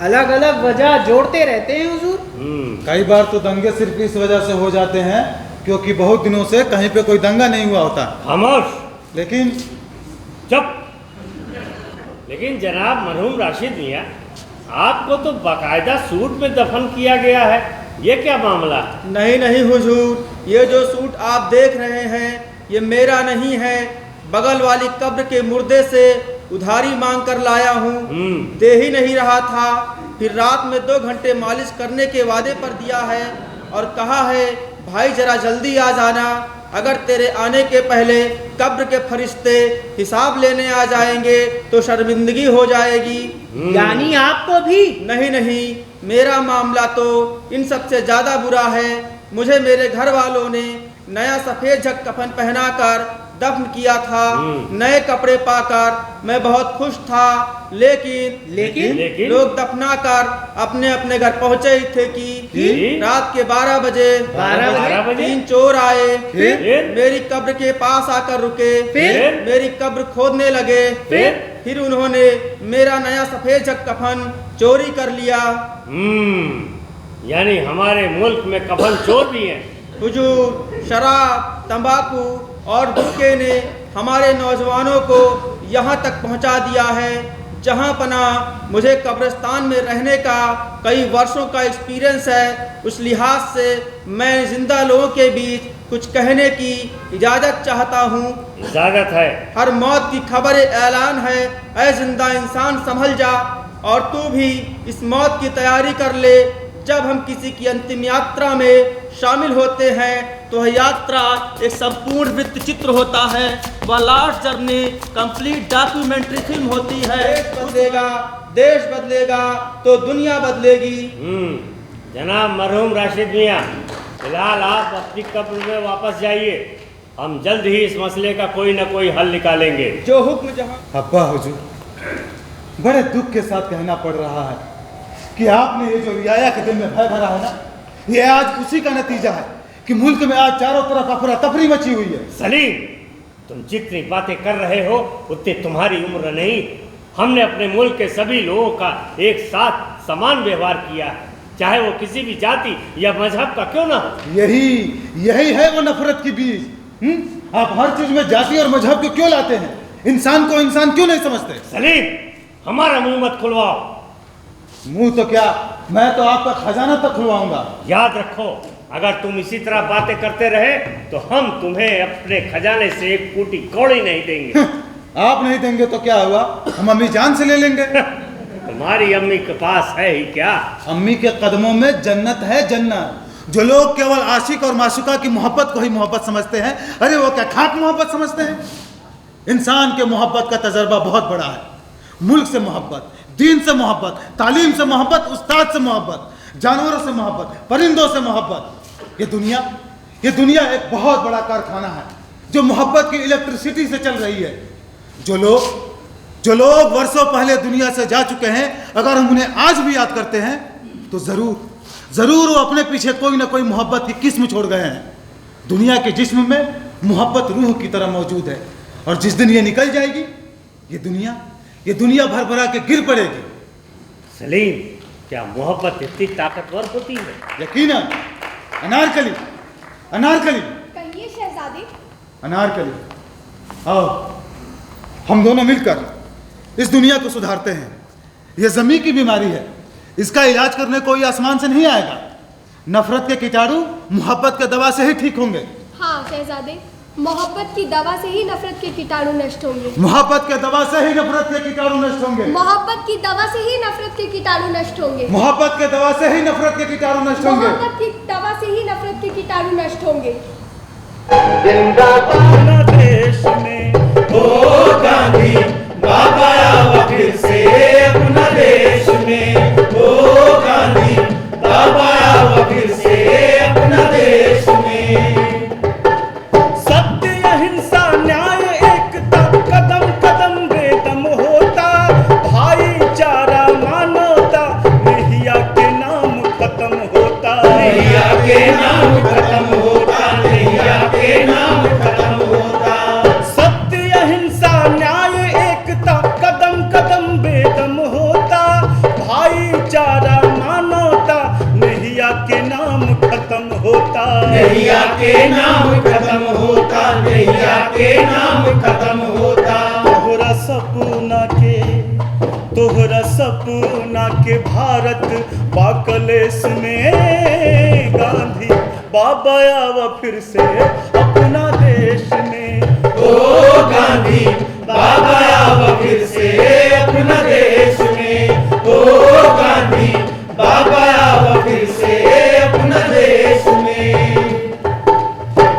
अलग अलग वजह जोड़ते रहते हैं हुजूर। कई बार तो दंगे सिर्फ इस वजह से हो जाते हैं क्योंकि बहुत दिनों से कहीं पे कोई दंगा नहीं हुआ होता। खामोश। लेकिन चुप। लेकिन जनाब मरहूम राशिद मियाँ, आपको तो बाकायदा सूट में दफन किया गया है, ये क्या मामला है? नहीं नहीं हुजूर, ये जो सूट आप देख रहे हैं ये मेरा नहीं है, बगल वाली कब्र के मुर्दे से उधारी मांग कर लाया हूँ। दे ही नहीं रहा था, फिर रात में 2 घंटे मालिश करने के वादे पर दिया है और कहा है भाई जरा जल्दी आ जाना, अगर तेरे आने के पहले कब्र के फरिश्ते हिसाब लेने आ जाएंगे तो शर्मिंदगी हो जाएगी। यानी आपको भी? नहीं नहीं, मेरा मामला तो इन सबसे ज्यादा बुरा है। मुझे मेरे घर वालों ने नया सफेद झक कफन पहनाकर दफन किया था, नए कपड़े पाकर मैं बहुत खुश था, लेकिन लोग दफना कर अपने अपने घर पहुंचे ही थे कि रात के 12 बजे 3 चोर आए, मेरी कब्र के पास आकर रुके, मेरी कब्र खोदने लगे, फिर उन्होंने मेरा नया सफेद झक कफन चोरी कर लिया। यानी हमारे मुल्क में कफन चोर भी हैं। हुजूर, शराब, तंबाकू और गुटखे ने हमारे नौजवानों को यहाँ तक पहुँचा दिया है जहाँ पना मुझे कब्रिस्तान में रहने का कई वर्षों का एक्सपीरियंस है। उस लिहाज से मैं जिंदा लोगों के बीच कुछ कहने की इजाज़त चाहता हूँ। इजाज़त है। हर मौत की खबर ऐलान है, ऐ जिंदा इंसान संभल जा और तू भी इस मौत की तैयारी कर ले। जब हम किसी की अंतिम यात्रा में शामिल होते हैं तो यह यात्रा एक संपूर्ण वृत्त चित्र होता है, वह last journey complete documentary film होती है। देश बदलेगा तो दुनिया बदलेगी। जनाब मरहूम राशिद मियाँ, फिलहाल आप अपनी कब्र में वापस जाइए, हम जल्द ही इस मसले का कोई न कोई हल निकालेंगे। जो हुक्म जहाँ। अब्बा हुजूर, बड़े दुख के साथ कहना पड़ रहा है कि आपने ये जो रियाया के दिल में भय भरा है ना, ये आज उसी का नतीजा है कि मुल्क में आज चारों तरफ अफरा तफरी मची हुई है। सलीम, तुम जितनी बातें कर रहे हो उतनी तुम्हारी उम्र नहीं। हमने अपने मुल्क के सभी लोगों का एक साथ समान व्यवहार किया है, चाहे वो किसी भी जाति या मजहब का क्यों ना हो। यही है वो नफरत की बीज। आप हर चीज में जाति और मजहब को क्यों लाते हैं? इंसान को इंसान क्यों नहीं समझते? सलीम, हमारा मुंह मत खुलवाओ। मुंह तो क्या, मैं तो आपका खजाना तक खुलवाऊंगा। याद रखो, अगर तुम इसी तरह बातें करते रहे तो हम तुम्हें अपने खजाने से एक कूटी कौड़ी नहीं देंगे। आप नहीं देंगे तो क्या हुआ, हम अम्मी जान से ले लेंगे। तुम्हारी अम्मी के पास है ही क्या? अम्मी के कदमों में जन्नत है, जन्नत। जो लोग केवल आशिक और माशुका की मोहब्बत को ही मोहब्बत समझते हैं, अरे वो क्या खाक मोहब्बत समझते हैं? इंसान के मोहब्बत का तजर्बा बहुत बड़ा है। मुल्क से मोहब्बत, दीन से मोहब्बत, तालीम से मोहब्बत, उस्ताद से मोहब्बत, जानवरों से मोहब्बत, परिंदों से मोहब्बत। ये दुनिया एक बहुत बड़ा कारखाना है जो मोहब्बत की इलेक्ट्रिसिटी से चल रही है। जो लोग वर्षों पहले दुनिया से जा चुके हैं, अगर हम उन्हें आज भी याद करते हैं तो जरूर वो अपने पीछे कोई ना कोई मोहब्बत की किस्म छोड़ गए हैं। दुनिया के जिस्म में मोहब्बत रूह की तरह मौजूद है और जिस दिन ये निकल जाएगी ये दुनिया भर भरा के गिर पड़ेगी। सलीम, क्या मोहब्बत इतनी ताकतवर होती है? यकीनन। अनारकली, कहिए शहजादी। अनारकली, आओ हम दोनों मिलकर इस दुनिया को सुधारते हैं। यह ज़मीन की बीमारी है, इसका इलाज करने कोई आसमान से नहीं आएगा। नफरत के कीटाणु मोहब्बत के दवा से ही ठीक होंगे। हाँ शहजादे, मोहब्बत की दवा से ही नफरत के कीटाणु नष्ट होंगे। मोहब्बत के दवा से ही नफरत के कीटाणु नष्ट होंगे। मोहब्बत की दवा से ही नफरत के कीटाणु नष्ट होंगे। मोहब्बत के दवा से ही नफरत के कीटाणु नष्ट होंगे। मोहब्बत की दवा से ही नफरत के कीटाणु नष्ट होंगे। जिंदाबाद देश में ओ गांधी बाबा आवा फिर से अपना देश में। ओ गांधी बाबा आवा फिर से अपना देश में। नैया के नाम खत्म होता, नैया के नाम खत्म होता। तोहरा सपना के तोहरा सपना के भारत बाकलेस में गांधी बाबा आवा फिर से अपना देश में। ओ गांधी बाबा आवा फिर से अपना देश में। ओ गांधी बाबा आवा फिर से अपना देश में।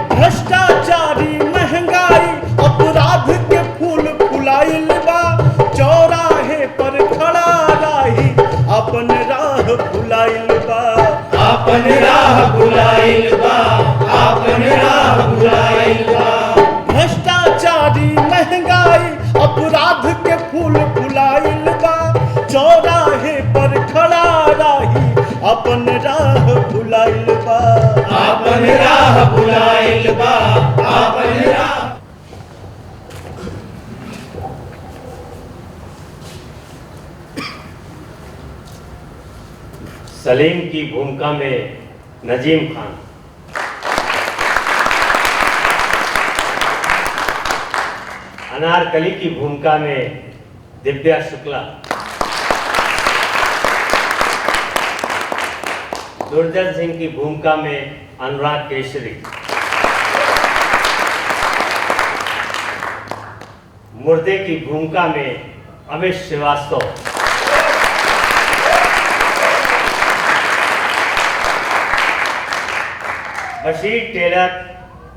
भ्रष्टाचारी महंगाई अपराध के फूल फुलाइल बा, चौराहे पर खड़ा राही अपन राह भुलाइल बा। अपन राह भुलाइल बा, अपन राह भुलाइल बा। भ्रष्टाचारी महंगाई अपराध के फूल फुलाइल बा, चौराहे पर खड़ा राही अपन राह भुलाइल बा। अपन राह भुलाइल बा, अपन राह। सलीम की भूमिका में नजीम खान, अनारकली की भूमिका में दिव्या शुक्ला, दुर्जन सिंह की भूमिका में अनुराग केसरी, मुर्दे की भूमिका में अमित श्रीवास्तव, बशीर टेलर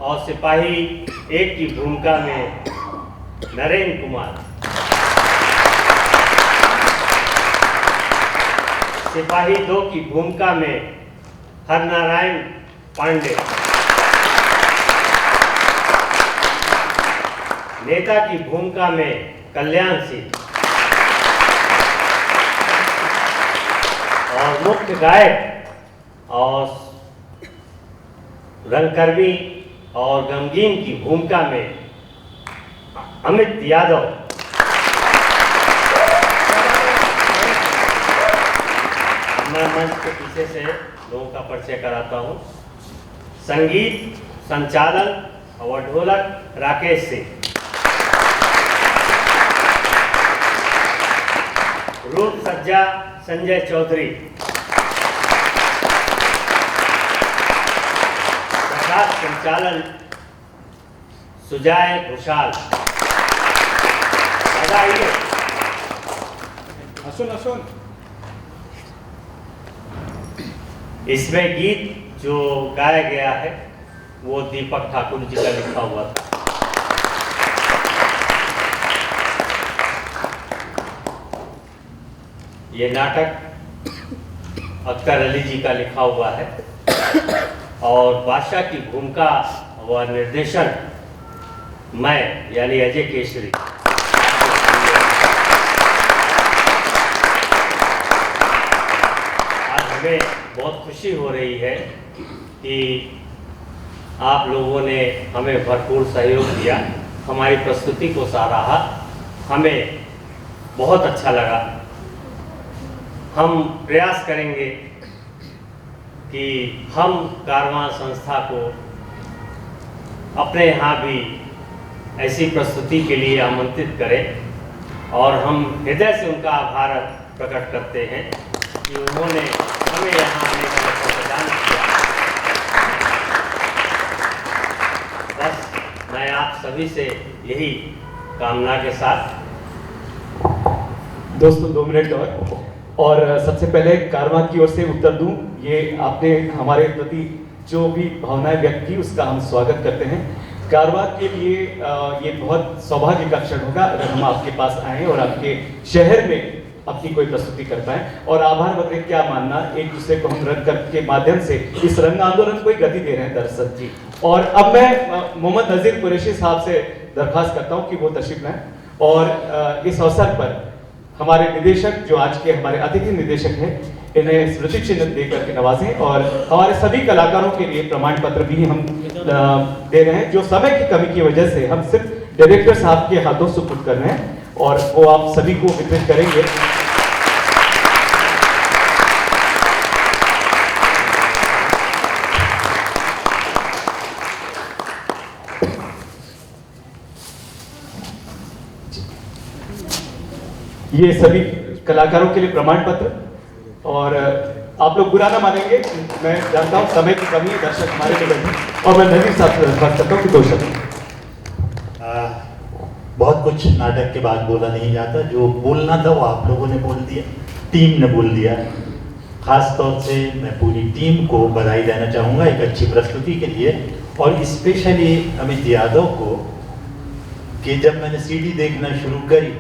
और सिपाही 1 की भूमिका में नरेंद्र कुमार, सिपाही 2 की भूमिका में हरनारायण पांडे, नेता की भूमिका में कल्याण सिंह और मुख्य गायक और रंगकर्मी और गमगीन की भूमिका में अमित यादव। मैं मंच के पीछे से लोगों का परिचय कराता हूं। संगीत संचालन और ढोलक राकेश सिंह, रूप सज्जा संजय चौधरी, संचालन सुजाय घोषाल। इसमें गीत जो गाया गया है वो दीपक ठाकुर जी का लिखा हुआ था। ये नाटक अख्तर अली जी का लिखा हुआ है और बादशाह की भूमिका व निर्देशन मैं यानी अजय केसरी। आज हमें बहुत खुशी हो रही है कि आप लोगों ने हमें भरपूर सहयोग दिया, हमारी प्रस्तुति को सराहा, हमें बहुत अच्छा लगा। हम प्रयास करेंगे कि हम कारवां संस्था को अपने यहाँ भी ऐसी प्रस्तुति के लिए आमंत्रित करें और हम हृदय से उनका आभार प्रकट करते हैं कि उन्होंने हमें यहाँ आने का प्रदान किया। बस मैं आप सभी से यही कामना के साथ। दोस्तों 2 मिनट और सबसे पहले कारवां की ओर से उत्तर दूं। ये आपने हमारे प्रति जो भी भावनाएं व्यक्त की उसका हम स्वागत करते हैं। कारवां के लिए ये बहुत सौभाग्य का क्षण होगा अगर हम आपके पास आएं और आपके शहर में अपनी कोई प्रस्तुति कर पाएं। और आभार बतरे क्या मानना, एक दूसरे को हम रंग के माध्यम से इस रंग आंदोलन को गति दे रहे हैं दरअसल जी। और अब मैं मोहम्मद नजीर कुरैशी साहब से दरख्वास्त करता हूँ कि वो तशरीफ लाएं और इस अवसर पर हमारे निदेशक जो आज के हमारे अतिथि निदेशक हैं इन्हें स्मृति चिन्ह देकर के नवाजें और हमारे सभी कलाकारों के लिए प्रमाण पत्र भी हम दे रहे हैं जो समय की कमी की वजह से हम सिर्फ डायरेक्टर साहब के हाथों सुपुर्द कर रहे हैं और वो आप सभी को वितरित करेंगे। ये सभी कलाकारों के लिए प्रमाण पत्र। और आप लोग बुरा ना मानेंगे, मैं जानता हूँ समय की कमी है, दर्शक हमारे लिए हैं, और मैं नजीर साहब से दरख्वास्त करता हूँ कि 2 शब्द। बहुत कुछ नाटक के बाद बोला नहीं जाता, जो बोलना था वो आप लोगों ने बोल दिया, टीम ने बोल दिया। खास तौर से मैं पूरी टीम को बधाई देना चाहूँगा एक अच्छी प्रस्तुति के लिए, और स्पेशली अमित यादव को कि जब मैंने सीडी देखना शुरू करी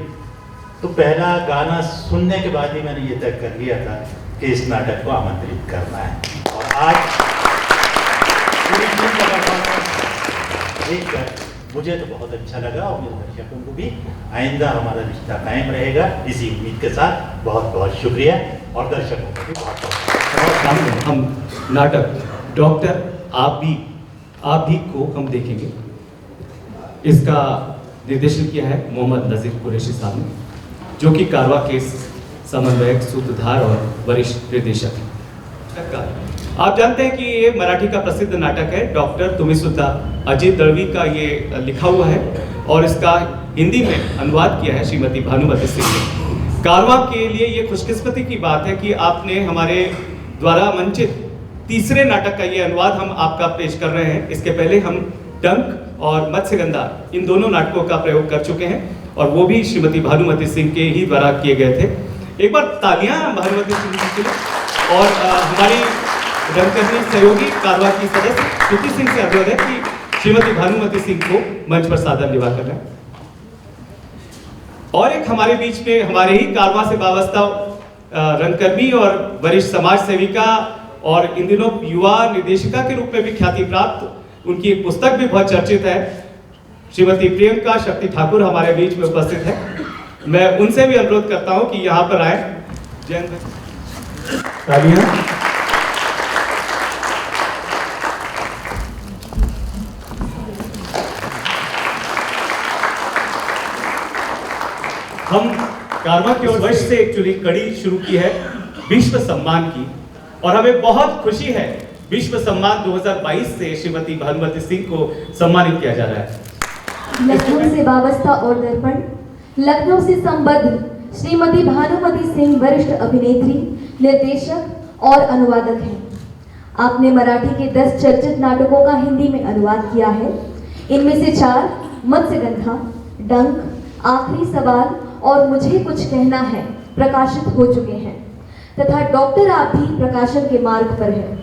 तो पहला गाना सुनने के बाद ही मैंने ये तय कर लिया था कि इस नाटक को आमंत्रित करना है। और आज पूरी टीम का परफॉर्मेंस देखकर मुझे तो बहुत अच्छा लगा, और मेरे दर्शकों को भी। आइंदा हमारा रिश्ता कायम रहेगा इसी उम्मीद के साथ। बहुत बहुत शुक्रिया, और दर्शकों को भी बहुत बहुत हम नाटक डॉक्टर आप भी को हम देखेंगे। इसका निर्देशन किया है मोहम्मद नजीर कुरैशी साहब ने, जो कि कारवा के समन्वयक, सूत्रधार और वरिष्ठ निर्देशक हैं। आप जानते हैं कि ये मराठी का प्रसिद्ध नाटक है डॉक्टर तुम्हें सुद्धा, अजय दळवी का ये लिखा हुआ है, और इसका हिंदी में अनुवाद किया है श्रीमती भानुमति सिंह ने। कारवा के लिए ये खुशकिस्मती की बात है कि आपने हमारे द्वारा मंचित तीसरे नाटक का ये अनुवाद हम आपका पेश कर रहे हैं। इसके पहले हम डंक और मत्स्यगंधा इन दोनों नाटकों का प्रयोग कर चुके हैं, और वो भी श्रीमती भानुमति सिंह के ही द्वारा किए गए थे। एक बार तालियां भानुमति सिंह जी के लिए। और हमारी रंगकर्मी सहयोगी कारवा की सदस्य श्रुति सिंह से अनुरोध है कि श्रीमती भानुमति सिंह को मंच पर सादर निभा कर रहे। और एक हमारे बीच में हमारे ही कारवा से वाबस्ता रंगकर्मी और वरिष्ठ समाज सेविका और इन दिनों युवा निर्देशिका के रूप में भी ख्याति प्राप्त, उनकी एक पुस्तक भी बहुत चर्चित है, श्रीमती प्रियंका शक्ति ठाकुर हमारे बीच में उपस्थित है। मैं उनसे भी अनुरोध करता हूं कि यहां पर आए। तालियां। हम कारवा के वर्ष से एक्चुअली कड़ी शुरू की है विश्व सम्मान की, और हमें बहुत खुशी है विश्व सम्मान 2022 से श्रीमती भानुमति सिंह को सम्मानित किया जा रहा है। लखनऊ से वाबस्ता और दर्पण, लखनऊ से संबद्ध श्रीमती भानुमति सिंह वरिष्ठ अभिनेत्री, निर्देशक और अनुवादक हैं। आपने मराठी के 10 चर्चित नाटकों का हिंदी में अनुवाद किया है। इनमें से 4 मत्स्यगंधा, डंक, आखिरी सवाल और मुझे कुछ कहना है प्रकाशित हो चुके हैं, तथा डॉक्टर आप भी प्रकाशन के मार्ग पर है।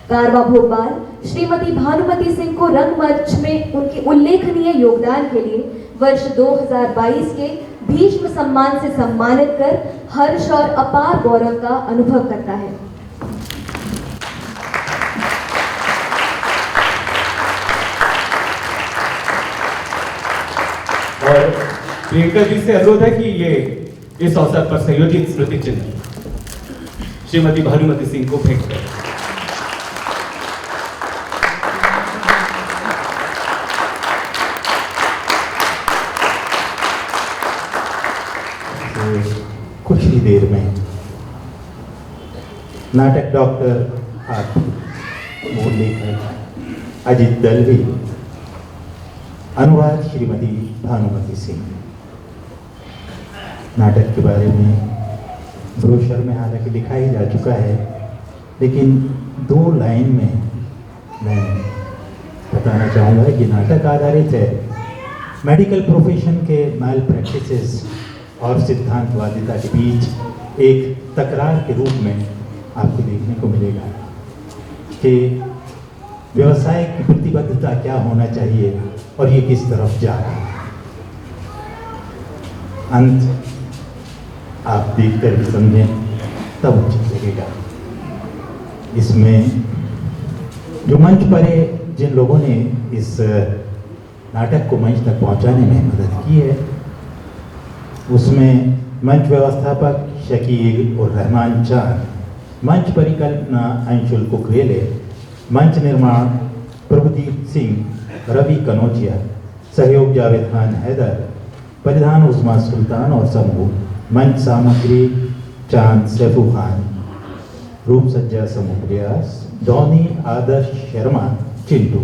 कारवा भोपाल श्रीमती भानुमति सिंह को रंगमंच में उनके उल्लेखनीय योगदान के लिए वर्ष 2022 के भीष्म सम्मान से सम्मानित कर हर्ष और अपार गौरव का अनुभव करता है। और प्रियंका जी से अनुरोध है कि ये इस अवसर पर संयोजित स्मृति चिन्ह श्रीमती भानुमति सिंह को भेंट करें। कुछ ही देर में नाटक डॉक्टर आप मूल लेखक अजित दलवी, अनुवाद श्रीमती भानुमति सिंह। नाटक के बारे में ब्रोशर में हालांकि लिखा ही जा चुका है, लेकिन 2 लाइन में मैं बताना चाहूँगा कि नाटक आधारित है मेडिकल प्रोफेशन के मैल प्रैक्टिसेस और सिद्धांतवादिता के बीच एक तकरार के रूप में आपको देखने को मिलेगा कि व्यवसाय की प्रतिबद्धता क्या होना चाहिए और ये किस तरफ जा रहा है। अंत आप देखकर भी समझें तब उचित लगेगा। इसमें जो मंच पर है, जिन लोगों ने इस नाटक को मंच तक पहुंचाने में मदद की है, उसमें मंच व्यवस्थापक शकील और रहमान चांद, मंच परिकल्पना अंशुल कुकरेले, मंच निर्माण प्रभुदीप सिंह, रवि कनौजिया, सहयोग जावेद खान हैदर, परिधान उस्मा सुल्तान और समूह, मंच सामग्री चांद सैफू खान, रूप सज्जा समूह प्रयास, धोनी आदर्श शर्मा चिंटू,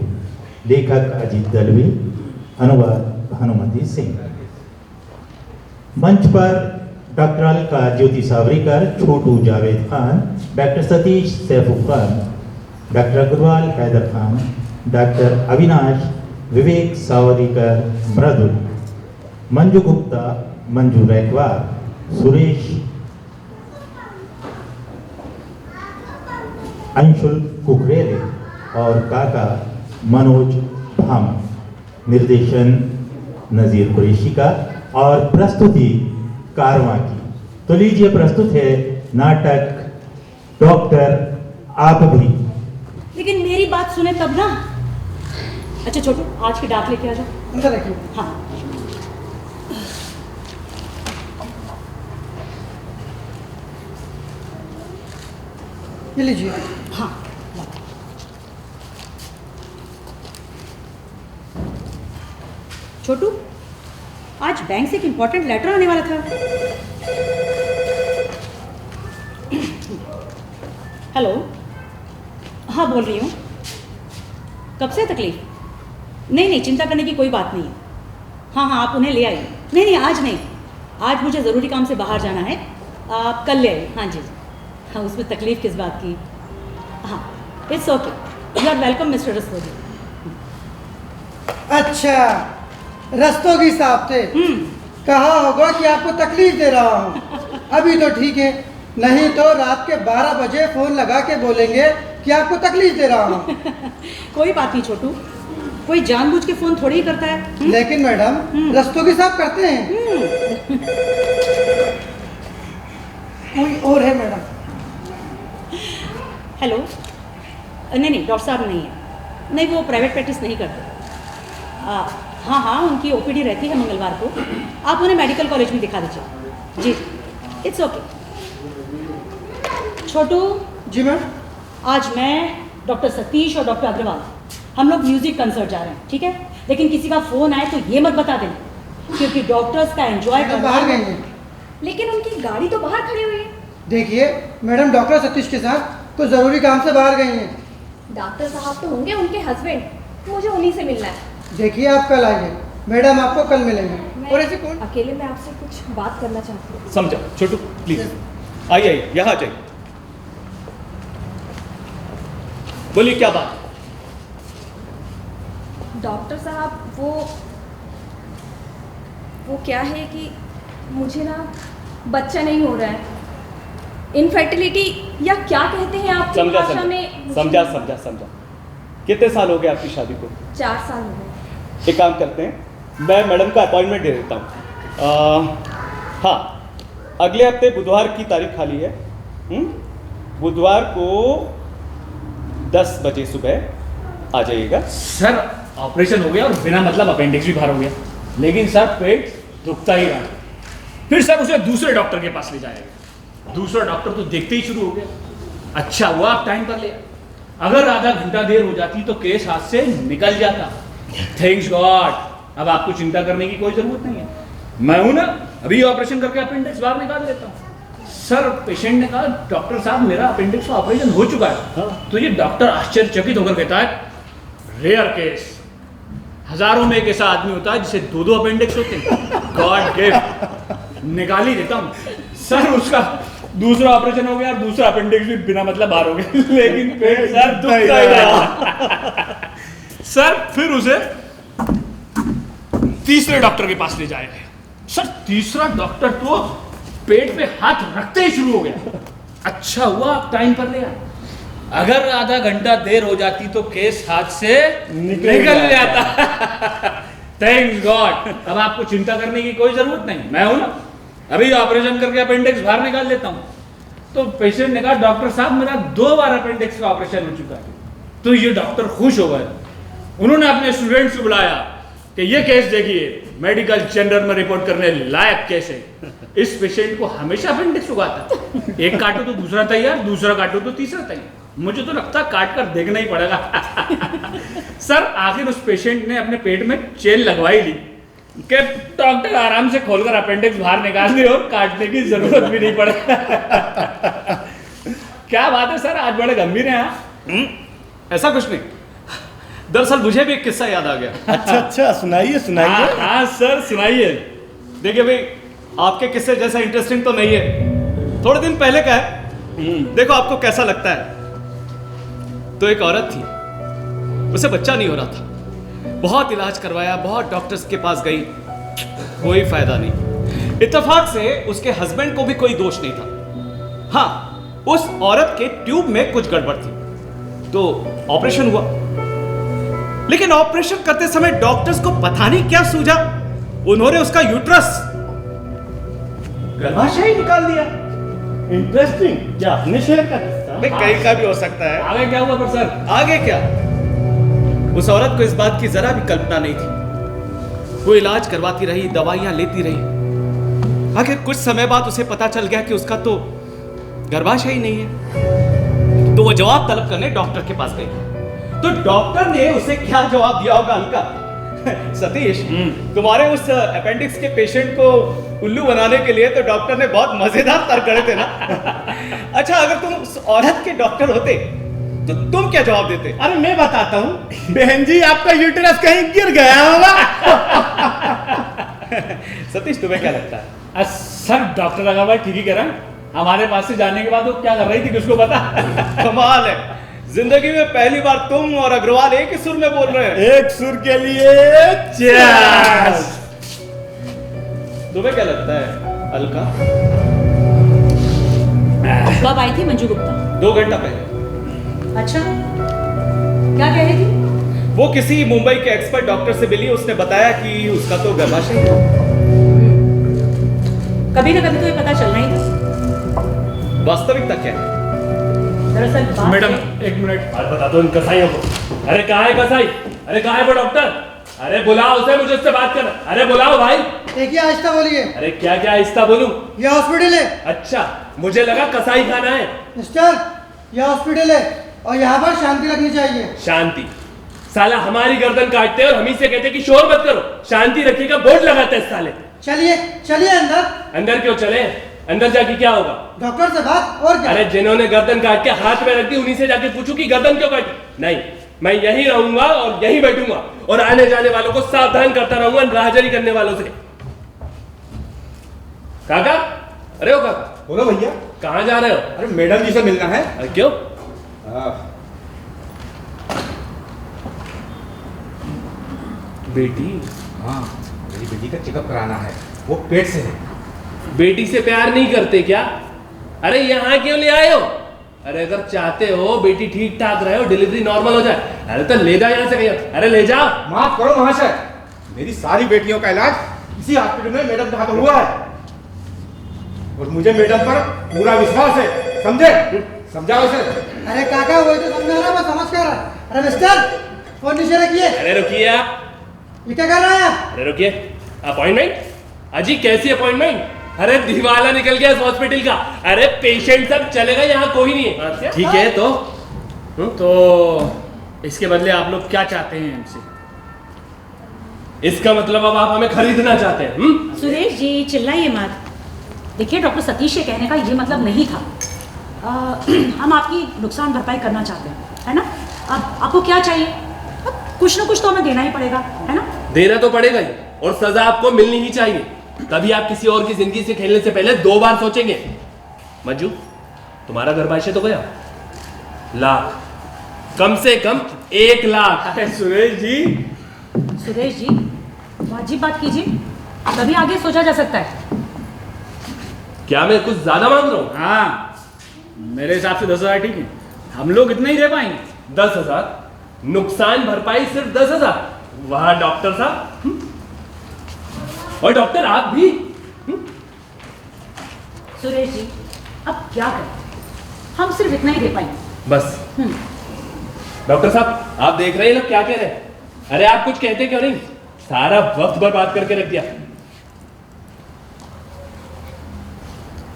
लेखक अजीत दलवी, अनुवाद भानुमति सिंह। मंच पर doctor Alka Jyoti Savarikar, Chhotu Javed Khan, doctor Satish Saiful Khan, doctor Agrawal Haidar Khan, doctor Avinash Vivek Savarikar Mridul, Manju Gupta Manju Raikwar, Suresh Anshul Kukrele और काका मनोज भामा। निर्देशन नज़ीर कुरैशी का और प्रस्तुति कारवां की। तो लीजिए प्रस्तुत है नाटक डॉक्टर आप भी। लेकिन मेरी बात सुने तब ना। अच्छा छोटू, आज की डाक लेके आ जाओ। अंदर रखिए। हाँ ये लीजिए। हाँ छोटू, आज बैंक से एक इंपॉर्टेंट लेटर आने वाला था। हेलो, हाँ बोल रही हूँ। कब से तकलीफ? नहीं, चिंता करने की कोई बात नहीं है। हाँ, आप उन्हें ले आइए। नहीं, आज नहीं, आज मुझे ज़रूरी काम से बाहर जाना है। आप कल ले आइए। हाँ जी, हाँ उसमें तकलीफ किस बात की। हाँ, it's okay, you are welcome mister Rastogi. अच्छा, रस्तोगी साहब थे। कहा होगा कि आपको तकलीफ दे रहा हूँ। अभी तो ठीक है, नहीं तो रात के 12 बजे फोन लगा के बोलेंगे कि आपको तकलीफ दे रहा हूँ। कोई बात नहीं छोटू, कोई जानबूझ के फोन थोड़ी ही करता है। लेकिन मैडम, रस्तोगी साहब करते हैं। कोई और है मैडम? हेलो, नहीं डॉक्टर साहब नहीं है। नहीं, वो प्राइवेट प्रैक्टिस नहीं करते। हाँ, उनकी ओपीडी रहती है मंगलवार को। आप उन्हें मेडिकल कॉलेज में दिखा दीजिए। जी, it's okay. Chhotu ji ma'am. आज मैं, डॉक्टर सतीश और डॉक्टर अग्रवाल हम लोग म्यूजिक कंसर्ट जा रहे हैं, ठीक है? लेकिन किसी का फोन आए तो ये मत बता देना, क्योंकि डॉक्टर्स का एंजॉय करना। बाहर गए हैं। लेकिन उनकी गाड़ी तो बाहर खड़ी हुई है। देखिए मैडम, डॉक्टर सतीश के साथ कुछ जरूरी काम से बाहर गई हैं। डॉक्टर साहब तो होंगे उनके हस्बैंड, मुझे उन्हीं से मिलना है। देखिए आप कल आइए, मैडम आपको कल मिलेंगे। और ऐसे कौन? अकेले में आपसे कुछ बात करना चाहती हूँ। समझा छोटू, प्लीज आइए, यहाँ जाइए। बोलिए क्या बात? डॉक्टर साहब, वो क्या है कि मुझे ना बच्चा नहीं हो रहा है। इनफर्टिलिटी या क्या कहते हैं आपकी भाषा में? समझा। कितने साल हो गए आपकी शादी को? 4 साल हो गए। एक काम करते हैं, मैं मैडम का अपॉइंटमेंट दे देता हूँ। हाँ, अगले हफ्ते बुधवार की तारीख खाली है। बुधवार को 10 बजे सुबह आ जाइएगा। सर, ऑपरेशन हो गया और बिना मतलब अपेंडिक्स भी बाहर हो गया, लेकिन सर पेट दुखता ही रहा। फिर सर उसे दूसरे डॉक्टर के पास ले जाएगा। दूसरा डॉक्टर तो देखते ही शुरू हो गया। अच्छा हुआ आप टाइम पर ले आए, अगर आधा घंटा देर हो जाती तो केस हाथ से निकल जाता। थैंक्स गॉड, अब आपको चिंता करने की कोई जरूरत नहीं है। मैं हूं ना, अभी ऑपरेशन करके अपेंडिक्स बाहर निकाल लेता हूँ। सर, पेशेंट ने कहा डॉक्टर साहब मेरा अपेंडिक्स का ऑपरेशन हो चुका है। तो ये डॉक्टर आश्चर्यचकित होकर कहता है, रेयर केस, हजारों में एक ऐसा आदमी होता है जिसे 2 अपेंडिक्स होते हैं। गॉड गिफ्ट, निकाल ही देता हूँ। सर, उसका दूसरा ऑपरेशन हो गया और दूसरा अपेंडिक्स भी बिना मतलब बाहर हो गया, लेकिन पेट सर दुखता ही रहा। सर, फिर उसे तीसरे डॉक्टर के पास ले जाएंगे। सर, तीसरा डॉक्टर तो पेट पे हाथ रखते ही शुरू हो गया। अच्छा हुआ आप टाइम पर ले आए, अगर आधा घंटा देर हो जाती तो केस हाथ से निकल जाता। थैंक्स गॉड, अब आपको चिंता करने की कोई जरूरत नहीं, मैं हूं ना, अभी ऑपरेशन करके अपेंडिक्स बाहर निकाल लेता हूं। तो पेशेंट ने कहा डॉक्टर साहब मेरा 2 बार अपेंडिक्स का ऑपरेशन हो चुका है। तो ये डॉक्टर खुश हो गए। उन्होंने अपने स्टूडेंट्स को बुलाया कि ये केस देखिए, मेडिकल जर्नल में रिपोर्ट करने लायक केस है। इस पेशेंट को हमेशा अपेंडिक्स उगाता है, एक काटो तो दूसरा तैयार, दूसरा काटो तो तीसरा तैयार। मुझे तो लगता है काट कर देखना ही पड़ेगा। सर, आखिर उस पेशेंट ने अपने पेट में चेन लगवाई ली कि डॉक्टर आराम से खोलकर अपेंडिक्स बाहर निकाल दे और काटने की जरूरत भी नहीं पड़े। क्या बात है सर, आज बड़े गंभीर हैं। ऐसा कुछ नहीं, दरअसल मुझे भी एक किस्सा याद आ गया। अच्छा, सुनाइए। हाँ सर, सुनाइए। देखिए भाई, आपके किस्से जैसा इंटरेस्टिंग तो नहीं है, थोड़े दिन पहले का है। देखो आपको कैसा लगता है। तो एक औरत थी, उसे बच्चा नहीं हो रहा था, बहुत इलाज करवाया, बहुत डॉक्टर्स के पास गई, कोई फायदा नहीं। इत्तेफाक से उसके हस्बैंड को भी कोई दोष नहीं था। हाँ, उस औरत के ट्यूब में कुछ गड़बड़ थी, तो ऑपरेशन हुआ। लेकिन ऑपरेशन करते समय डॉक्टर्स को पता नहीं क्या सूझा, उन्होंने उसका यूट्रस गर्भाशय निकाल दिया। इंटरेस्टिंग, क्या अपने शेयर का किस्सा? कहीं का भी हो सकता है। आगे क्या हुआ सर? आगे क्या, उस औरत को इस बात की जरा भी कल्पना नहीं थी। वो इलाज करवाती रही, दवाइयां लेती रही। आखिर कुछ समय बाद उसे पता चल गया कि उसका तो गर्भाशय ही नहीं है। तो वो जवाब तलब करने डॉक्टर के पास गई। तो डॉक्टर ने उसे क्या जवाब दिया होगा हल्का? सतीश, तुम्हारे उस अपेंडिक्स के पेशेंट को उल्लू बनाने के लिए तो डॉक्टर ने बहुत मजेदार तर्क गढ़े थे ना। अच्छा, अगर तुम उस औरत के डॉक्टर होते तो तुम क्या जवाब देते? अरे मैं बताता हूँ, बहन जी आपका यूटेरस कहीं गिर गया होगा। सतीश, तुम्हें क्या लगता है? सर डॉक्टर अग्रवाल ठीक ही कह रहा है। हमारे पास से जाने के बाद वो क्या कर रही थी किसको पता। कमाल है, जिंदगी में पहली बार तुम और अग्रवाल एक ही सुर में बोल रहे हैं। एक सुर के लिए चीयर्स। तुम्हें क्या लगता है अलका? कब आई थी मंजू गुप्ता? 2 घंटा पहले। अच्छा, क्या कह रही थी? वो किसी मुंबई के एक्सपर्ट डॉक्टर से मिली, उसने बताया कि उसका तो गर्भाशय है। कभी ना कभी तो ये पता चलना ही था। वास्तविकता क्या है? दरअसल मैडम एक मिनट, बात बता दो इन कसाईयों को। अरे कहाँ है कसाई? अरे कहाँ है वो डॉक्टर? अरे बुलाओ उसे, मुझे उससे बात करना। अरे बुलाओ भाई। देखिए आहिस्ता बोलिए। अरे क्या क्या आहिस्ता बोलूं? ये हॉस्पिटल है। अच्छा, मुझे लगा कसाई खाना है। मिस्टर, ये हॉस्पिटल है और यहाँ पर शांति रखनी चाहिए। शांति? साला हमारी गर्दन काटते हैं और हम ही से कहते कि शोर मत करो, शांति रखिएगा, बोर्ड लगाते हैं साले। चलिए चलिए अंदर। अंदर क्यों चले? अंदर जाके क्या होगा? डॉक्टर से बात और क्या? अरे जिन्होंने गर्दन काट के हाथ में रख दी उन्हीं से जाके पूछूं कि गर्दन क्यों काटी? नहीं, मैं यहीं रहूंगा और यहीं बैठूंगा और आने जाने वालों को सावधान करता रहूंगा, राहजरी करने वालों से। काका, अरे ओ काका। बोलो भैया। कहाँ जा रहे हो? अरे मैडम जी से मिलना है। अरे क्यों? बेटी? हाँ, मेरी बेटी का चेकअप कराना है, वो पेट से है। बेटी से प्यार नहीं करते क्या? अरे यहाँ क्यों ले आए हो? अरे अगर चाहते हो बेटी ठीक ठाक रहे हो, डिलीवरी नॉर्मल हो जाए, अरे तो ले जाओ यहाँ से कहीं। अरे ले जाओ। माफ करो महाशय, मेरी सारी बेटियों का इलाज इसी हॉस्पिटल में मैडम के हाथ हुआ है और मुझे मैडम पर पूरा विश्वास है, समझे? समझाओ उसे। अरे काका, वही तो समझा रहा, मैं समझ कर रहा। अरे मिस्टर, फोन नीचे रखिए। अरे रुकिए आप। ये क्या कर रहे हैं आप? अरे रुकिए, अपॉइंटमेंट? अजी कैसी अपॉइंटमेंट? अरे दिवाला निकल गया इस हॉस्पिटल का। अरे पेशेंट सब चले गए, यहाँ कोई नहीं है। ठीक है, तो इसके बदले आप लोग क्या चाहते हैं हमसे? इसका मतलब अब आप हमें खरीदना चाहते हैं? सुरेश जी चिल्लाइए मत। देखिए, डॉक्टर सतीश के कहने का ये मतलब नहीं था। हम आपकी नुकसान भरपाई करना चाहते हैं, है ना? अब आपको क्या चाहिए? कुछ ना कुछ तो हमें देना ही पड़ेगा, है ना? देना तो पड़ेगा ही, और सजा आपको मिलनी ही चाहिए। तभी आप किसी और की जिंदगी से खेलने से पहले 2 बार सोचेंगे। मंजू, तुम्हारा गर्भाशय तो गया, लाख, कम से कम 1 लाख। सुरेश जी, सुरेश जी वाजिब बात कीजिए, तभी आगे सोचा जा सकता है। क्या मैं कुछ ज्यादा मांग रहा हूँ? हाँ, मेरे हिसाब से 10,000 ठीक है। हम लोग इतना ही दे पाएंगे। 10,000? नुकसान भरपाई सिर्फ 10,000? वाह डॉक्टर साहब। और डॉक्टर आप भी? सुरेश जी, अब क्या करें? हम सिर्फ इतना ही दे पाएंगे बस। डॉक्टर साहब, आप देख रहे हैं लोग क्या कह रहे हैं? अरे आप कुछ कहते क्यों नहीं? सारा वक्त बर्बाद करके रख दिया।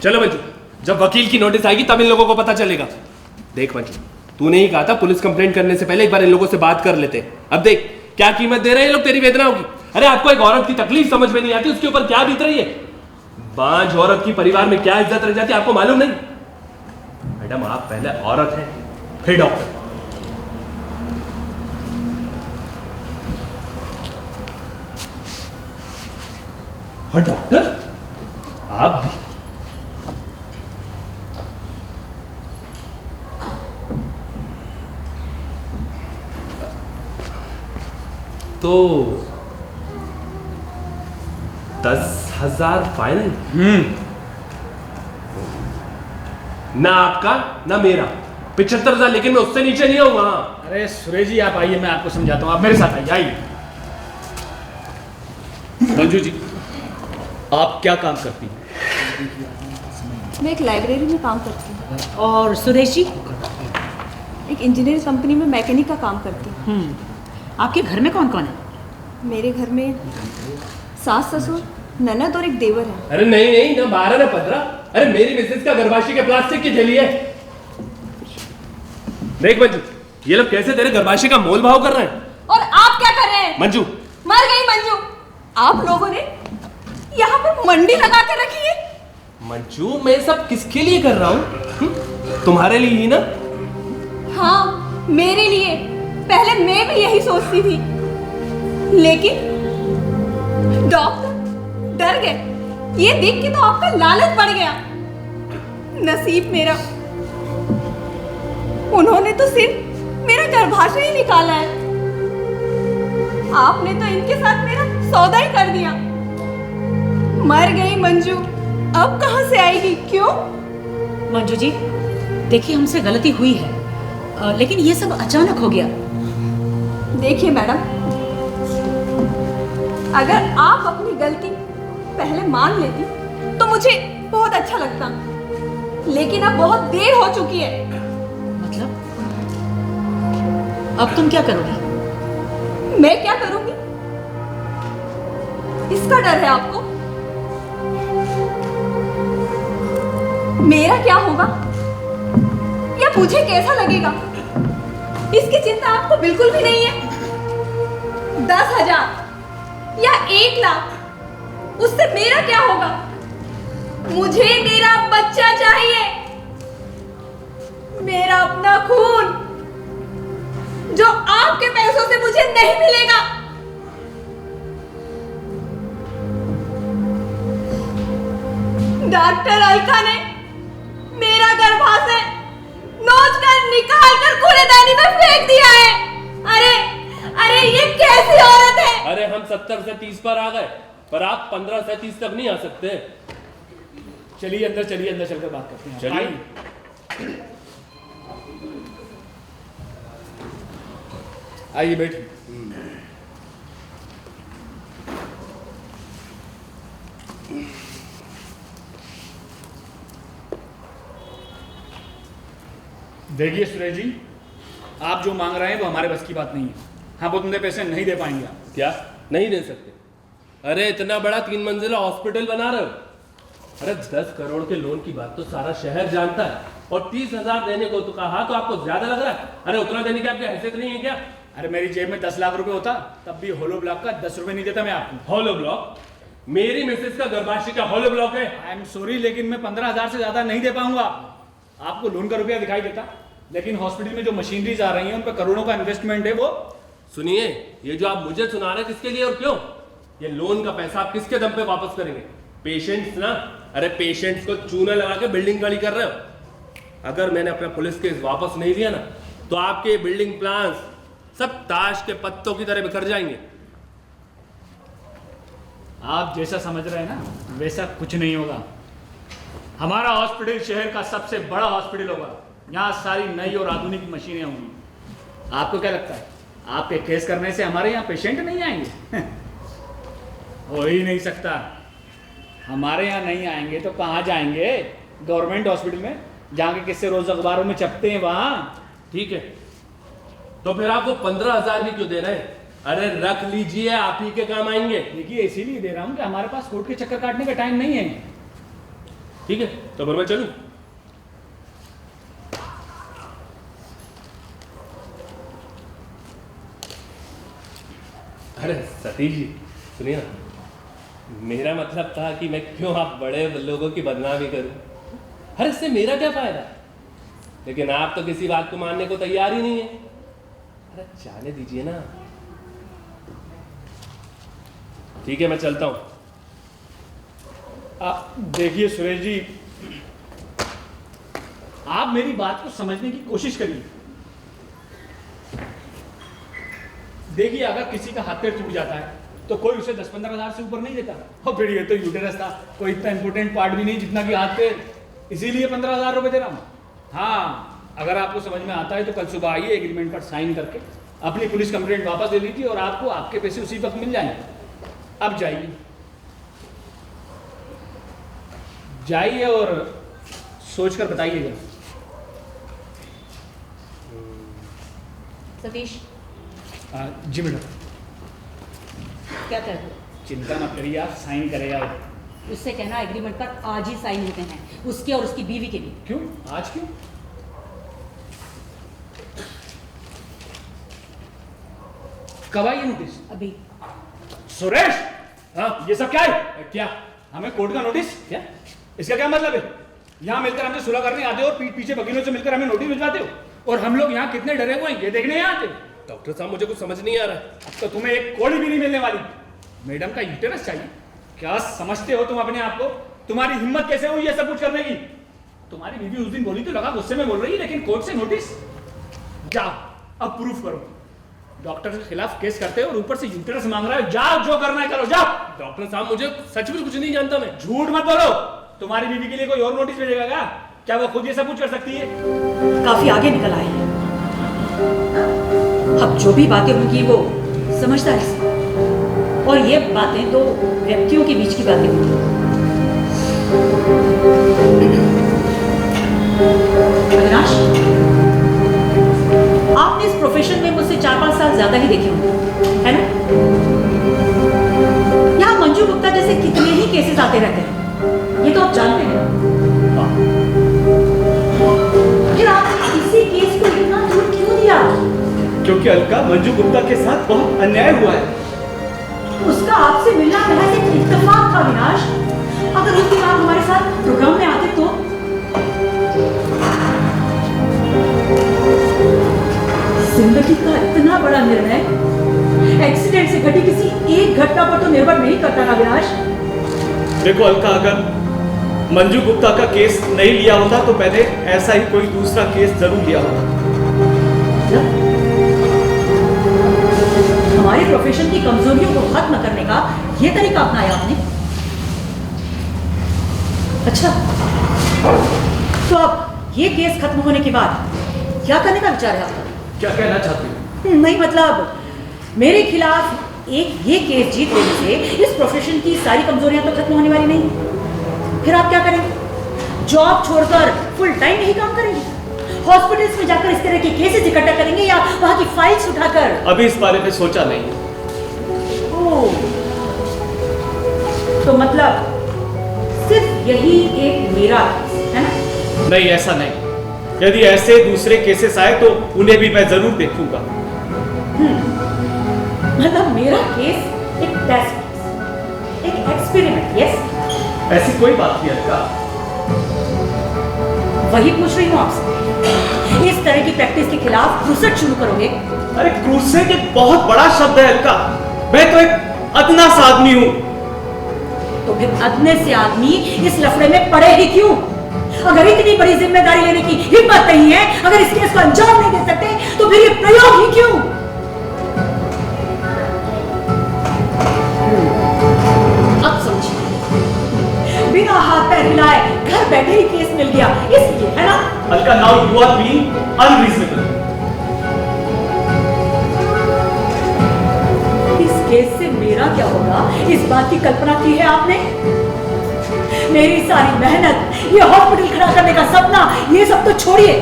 चलो मंजू, जब वकील की नोटिस आएगी तब इन लोगों को पता चलेगा। देख मंजू, तूने ही कहा था पुलिस कंप्लेंट करने से पहले एक बार इन लोगों से बात कर लेते। अब देख क्या कीमत दे रहे हैं ये लोग तेरी वेदनाओं की। अरे आपको एक औरत की तकलीफ समझ में नहीं आती, उसके ऊपर क्या बीत रही है। बांझ औरत की परिवार में क्या इज्जत रह जाती है आपको मालूम नहीं? मैडम, आप पहले औरत हैं, फिर डॉक्टर। हाँ डॉक्टर, आप भी। तो 10,000 फाइनल? ना आपका ना मेरा, 75,000, लेकिन मैं उससे नीचे नहीं आऊंगा। अरे सुरेश जी आप आइए, मैं आपको समझाता हूँ, आप मेरे साथ आइए। मंजू जी, आप क्या काम करती हैं? मैं एक लाइब्रेरी में काम करती हूँ। और सुरेश जी? एक इंजीनियरिंग कंपनी में मैकेनिक का काम करती हूँ। आपके घर में कौन कौन है? मेरे घर में सास ससुर, ननद और एक देवर है। अरे नहीं नहीं, ना 12 ना 15। अरे मेरी मिसेज का गर्भाशय के प्लास्टिक की थैली है। देख मंजू, ये लोग कैसे तेरे गर्भाशय का मोल भाव कर रहे हैं। और आप क्या कर रहे हैं? मंजू, मर गई मंजू। आप लोगों ने यहाँ पर मंडी लगा के रखी है। मंजू, मैं सब किसके लिए कर रहा हूँ? तुम्हारे लिए ही ना? हाँ, मेरे लिए। पहले मैं भी यही सोचती थी, लेकिन डॉक्टर डर गए। ये देख के तो आपका लालच बढ़ गया। नसीब मेरा, उन्होंने तो सिर्फ मेरा गर्भाशय ही निकाला है। आपने तो इनके साथ मेरा सौदा ही कर दिया। मर गई मंजू, अब कहां से आएगी? क्यों? मंजू जी, देखिए हमसे गलती हुई है, लेकिन ये सब अचानक हो गया। देखिए मैडम, अगर आप अपनी गलती पहले मान लेती तो मुझे बहुत अच्छा लगता, लेकिन अब बहुत देर हो चुकी है। मतलब अब तुम क्या करोगी? मैं क्या करूंगी? इसका डर है आपको? मेरा क्या होगा या मुझे कैसा लगेगा, इसकी चिंता आपको बिल्कुल भी नहीं है। 10,000 या 1 लाख, उससे मेरा क्या होगा? मुझे मेरा बच्चा चाहिए, मेरा अपना खून, जो आपके पैसों से मुझे नहीं मिलेगा। डॉक्टर अलका ने मेरा गर्भाशय नोच कर निकाल कर कूड़ेदानी में फेंक दिया है। अरे अरे, ये कैसी औरत है? अरे हम 70 से 30 पर आ गए, पर आप 15 से 30 तक नहीं आ सकते। चलिए अंदर चलकर बात करते हैं। चलिए। आइए बैठिए। देखिए सुरेश जी, आप जो मांग रहे हैं वो हमारे बस की बात नहीं है। हाँ, वो तुमने पैसे नहीं दे पाएंगे आप। क्या नहीं दे सकते? अरे इतना बड़ा 3 मंजिला हॉस्पिटल बना रहे हो। अरे 10 करोड़ के लोन की बात तो सारा शहर जानता है, और 30,000 देने को तो कहा तो आपको ज्यादा लग रहा है। अरे उतना देने की आपकी हैसियत नहीं है क्या? अरे मेरी जेब में 10 लाख रुपए होता तब भी होलो ब्लॉक का 10 रुपए नहीं देता मैं आपको। होलो ब्लॉक? मेरी मिसेज का गर्भाशय का होलो ब्लॉक है। आई एम सॉरी, लेकिन मैं 15,000 से ज्यादा नहीं दे पाऊंगा। आपको लोन का रुपया दिखाई देता, लेकिन हॉस्पिटल में जो मशीनरीज आ रही हैं उन पर करोड़ों का इन्वेस्टमेंट है। वो सुनिए, ये जो आप मुझे सुना रहे हैं किसके लिए और क्यों? ये लोन का पैसा आप किसके दम पे वापस करेंगे? पेशेंट्स ना? अरे पेशेंट्स को चूना लगा के बिल्डिंग खड़ी कर रहे हो। अगर मैंने अपना पुलिस केस वापस नहीं लिया ना, तो आपके बिल्डिंग प्लान्स सब ताश के पत्तों की तरह बिखर जाएंगे। आप जैसा समझ रहे हैं ना, वैसा कुछ नहीं होगा। हमारा हॉस्पिटल शहर का सबसे बड़ा हॉस्पिटल होगा। यहाँ सारी नई और आधुनिक मशीनें होंगी। आपको क्या लगता है आपके केस करने से हमारे यहाँ पेशेंट नहीं आएंगे? हो ही नहीं सकता। हमारे यहाँ नहीं आएंगे तो कहाँ जाएंगे? गवर्नमेंट हॉस्पिटल में, जहाँ के किस्से रोज अखबारों में छपते हैं वहाँ। ठीक है, तो फिर आप वो 15,000 भी क्यों दे रहे हैं? अरे रख लीजिए, आप ही के काम आएंगे। देखिए इसीलिए दे रहा हूँ कि हमारे पास कोर्ट के चक्कर काटने का टाइम नहीं है। ठीक है, तो फिर मैं चलूं? अरे सतीश जी सुनिए ना, मेरा मतलब था कि मैं क्यों आप बड़े लोगों की बदनामी करूं। अरे इससे मेरा क्या फायदा? लेकिन आप तो किसी बात को मानने को तैयार ही नहीं है। अरे जाने दीजिए ना। ठीक है, मैं चलता हूं। देखिए सुरेश जी, आप मेरी बात को समझने की कोशिश करिए। देखिए, अगर किसी का हाथ पैर टूट जाता है तो कोई उसे 10-15 हज़ार से ऊपर नहीं देता। और फिर ये तो यूटेरस था, कोई इतना इंपॉर्टेंट पार्ट भी नहीं जितना कि हाथ पैर, इसीलिए 15,000 रुपये दे रहा हूँ। हाँ, अगर आपको समझ में आता है तो कल सुबह आइए, एग्रीमेंट पर साइन करके अपनी पुलिस कंप्लेंट वापस दे दीजिए और आपको आपके पैसे उसी वक्त मिल जाएंगे। अब जाइए और सोचकर बताइएगा। सतीश जी मैडम। क्या कहते हो? चिंता मत करिए, आप साइन करेगा। उससे कहना एग्रीमेंट पर आज ही साइन होते हैं, उसके और उसकी बीवी के भी। क्यों? आज क्यों? कब आई नोटिस? अभी। सुरेश, हाँ ये सब क्या है? क्या हमें कोर्ट का नोटिस? क्या इसका क्या मतलब है? यहाँ मिलकर हमसे सुलह करने आते हो और पीठ पीछे वकीलों से मिलकर हमें नोटिस भिजवाते हो, और हम लोग यहाँ कितने डरे हुए हैं ये देखने यहाँ आते। डॉक्टर साहब मुझे कुछ समझ नहीं आ रहा है। अब तो तुम्हें एक कौड़ी भी नहीं मिलने वाली। मैडम का यूटेरस चाहिए? क्या समझते हो तुम अपने आप को? तुम्हारी हिम्मत कैसे हुई ये सब कुछ करने की? तुम्हारी बीवी उस दिन बोली तो लगा गुस्से में बोल रही है, लेकिन कोर्ट से नोटिस? जाओ अब प्रूफ करो। डॉक्टर के खिलाफ केस करते हो और ऊपर से यूटेरस मांग रहा है। जाओ, जो करना है करो, जाओ। डॉक्टर साहब मुझे सच में कुछ नहीं जानता मैं। झूठ मत बोलो। तुम्हारी बीवी के लिए कोई और नोटिस भेजेगा क्या? क्या वो खुद ये सब कुछ कर सकती है? काफी आगे निकल आए हैं। अब जो भी बातें होंगी वो समझदारी से, और ये बातें तो व्यक्तियों के बीच की बातें होंगी। अविनाश, आपने इस प्रोफेशन में मुझसे 4-5 साल ज्यादा ही देखे होंगे, है ना? यहाँ मंजू गुप्ता जैसे कितने ही केसेस आते रहते हैं, ये तो आप जानते हैं। फिर आपने इसी केस को इतना दूर क्यों दिया? क्योंकि अलका मंजू गुप्ता के साथ बहुत अन्याय हुआ है। उसका आपसे मिलना महज एक इत्तेफाक था अविनाश। अगर उस दिन आप हमारे साथ प्रोग्राम में आते तो। जिंदगी का इतना बड़ा निर्णय एक्सीडेंट से घटी किसी एक घटना पर तो निर्भर नहीं करता ना अविनाश। देखो अलका, अगर मंजू गुप्ता का केस नहीं लिया होता तो मैंने ऐसा ही कोई दूसरा केस जरूर लिया होता। हमारे प्रोफेशन की कमजोरियों को खत्म करने का ये तरीका अपनाया आपने। अच्छा, तो अब ये केस खत्म होने के बाद क्या करने का विचार है आपका? क्या कहना चाहती हो? नहीं मतलब, मेरे खिलाफ एक ये केस जीत लेने से इस प्रोफेशन की सारी कमजोरियां तो खत्म होने वाली नहीं। फिर आप क्या करेंगे? जॉब छोड़कर फुल टाइम यही काम करेंगे? हॉस्पिटल्स में जाकर इस तरह के केसेस इकट्ठा करेंगे या वहां की फाइल्स उठाकर? अभी इस बारे में सोचा नहीं। ओह, तो मतलब सिर्फ यही एक मेरा केस है ना? नहीं, ऐसा नहीं। यदि ऐसे दूसरे केसेस आए तो उन्हें भी मैं जरूर देखूंगा। मतलब मेरा केस एक टेस्ट केस, एक एक्सपेरिमेंट। यस, ऐसी कोई बात नहीं अलका। वही पूछ रही हूँ आपसे। इस तरह की प्रैक्टिस के खिलाफ क्रूसेड शुरू करोगे? अरे क्रूसेड एक बहुत बड़ा शब्द है अलका। मैं तो एक अदना सा आदमी हूँ। तो फिर अदने से आदमी इस लफड़े में पड़े ही क्यों? अगर इतनी बड़ी जिम्मेदारी लेने की हिम्मत नहीं है, अगर इस केस को अंजाम नहीं दे सकते, तो फिर ये प्रयोग ही क्यों? अब समझिए, बिना हाथ पैर हिलाए घर बैठे ही केस मिल गया, इसलिए, है ना? Alka, now you are being unreasonable. इस केस से मेरा क्या होगा, इस बात की कल्पना की है आपने? मेरी सारी मेहनत, ये हॉस्पिटल खड़ा करने का सपना, ये सब तो छोड़िए।